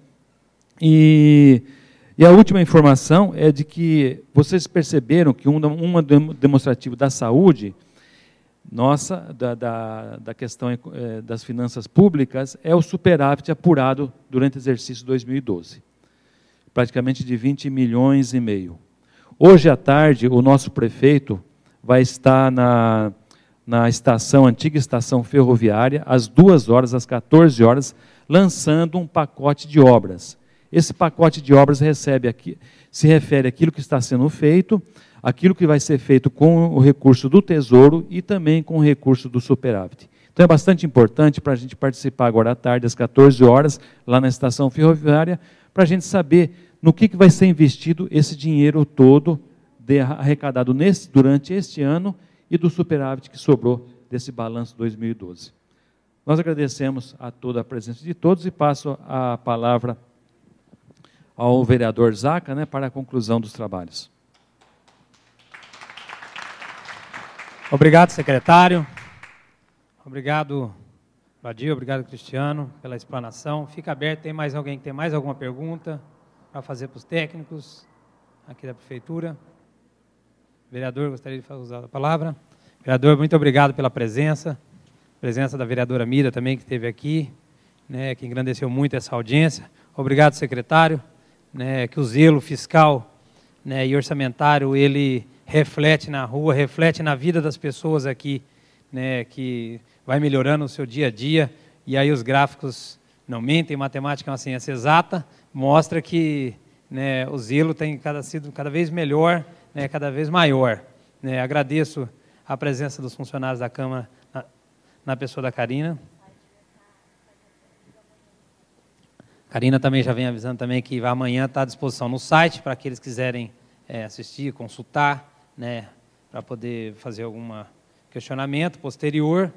S2: E a última informação é de que vocês perceberam que uma demonstrativo da saúde nossa, da questão das finanças públicas, é o superávit apurado durante o exercício 2012. Praticamente de 20 milhões e meio. Hoje à tarde, o nosso prefeito vai estar na antiga estação ferroviária, às 2 horas, às 14 horas, lançando um pacote de obras. Esse pacote de obras se refere àquilo que está sendo feito, aquilo que vai ser feito com o recurso do Tesouro e também com o recurso do superávit. Então é bastante importante para a gente participar agora à tarde, às 14 horas, lá na estação ferroviária, para a gente saber no que vai ser investido esse dinheiro todo arrecadado durante este ano e do superávit que sobrou desse balanço 2012. Nós agradecemos a toda a presença de todos e passo a palavra ao vereador Zaca, né, para a conclusão dos trabalhos.
S1: Obrigado, secretário. Obrigado, Vladir. Obrigado, Cristiano, pela explanação. Fica aberto. Tem mais alguém que tem mais alguma pergunta para fazer para os técnicos aqui da prefeitura? Vereador, gostaria de usar a palavra. Vereador, muito obrigado pela presença da vereadora Mira também, que esteve aqui, né, que engrandeceu muito essa audiência. Obrigado, secretário, né, que o zelo fiscal, né, e orçamentário, ele reflete na rua, reflete na vida das pessoas aqui, né, que vai melhorando o seu dia a dia, e aí os gráficos não mentem, matemática é uma ciência exata, mostra que, né, o zelo tem sido cada vez melhor, né, cada vez maior. Né, agradeço a presença dos funcionários da Câmara na pessoa da Karina. Karina também já vem avisando também que amanhã está à disposição no site para aqueles que quiserem assistir, consultar, né, para poder fazer algum questionamento posterior.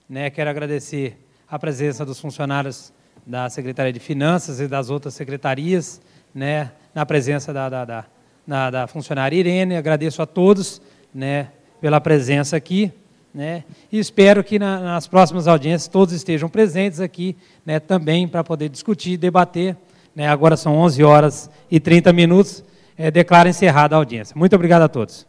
S1: Né, quero agradecer a presença dos funcionários da Secretaria de Finanças e das outras secretarias, né, na presença da funcionária Irene. Agradeço a todos, né, pela presença aqui, né, e espero que nas próximas audiências todos estejam presentes aqui, né, também para poder discutir, debater. Né, agora são 11h30. Declaro encerrada a audiência. Muito obrigado a todos.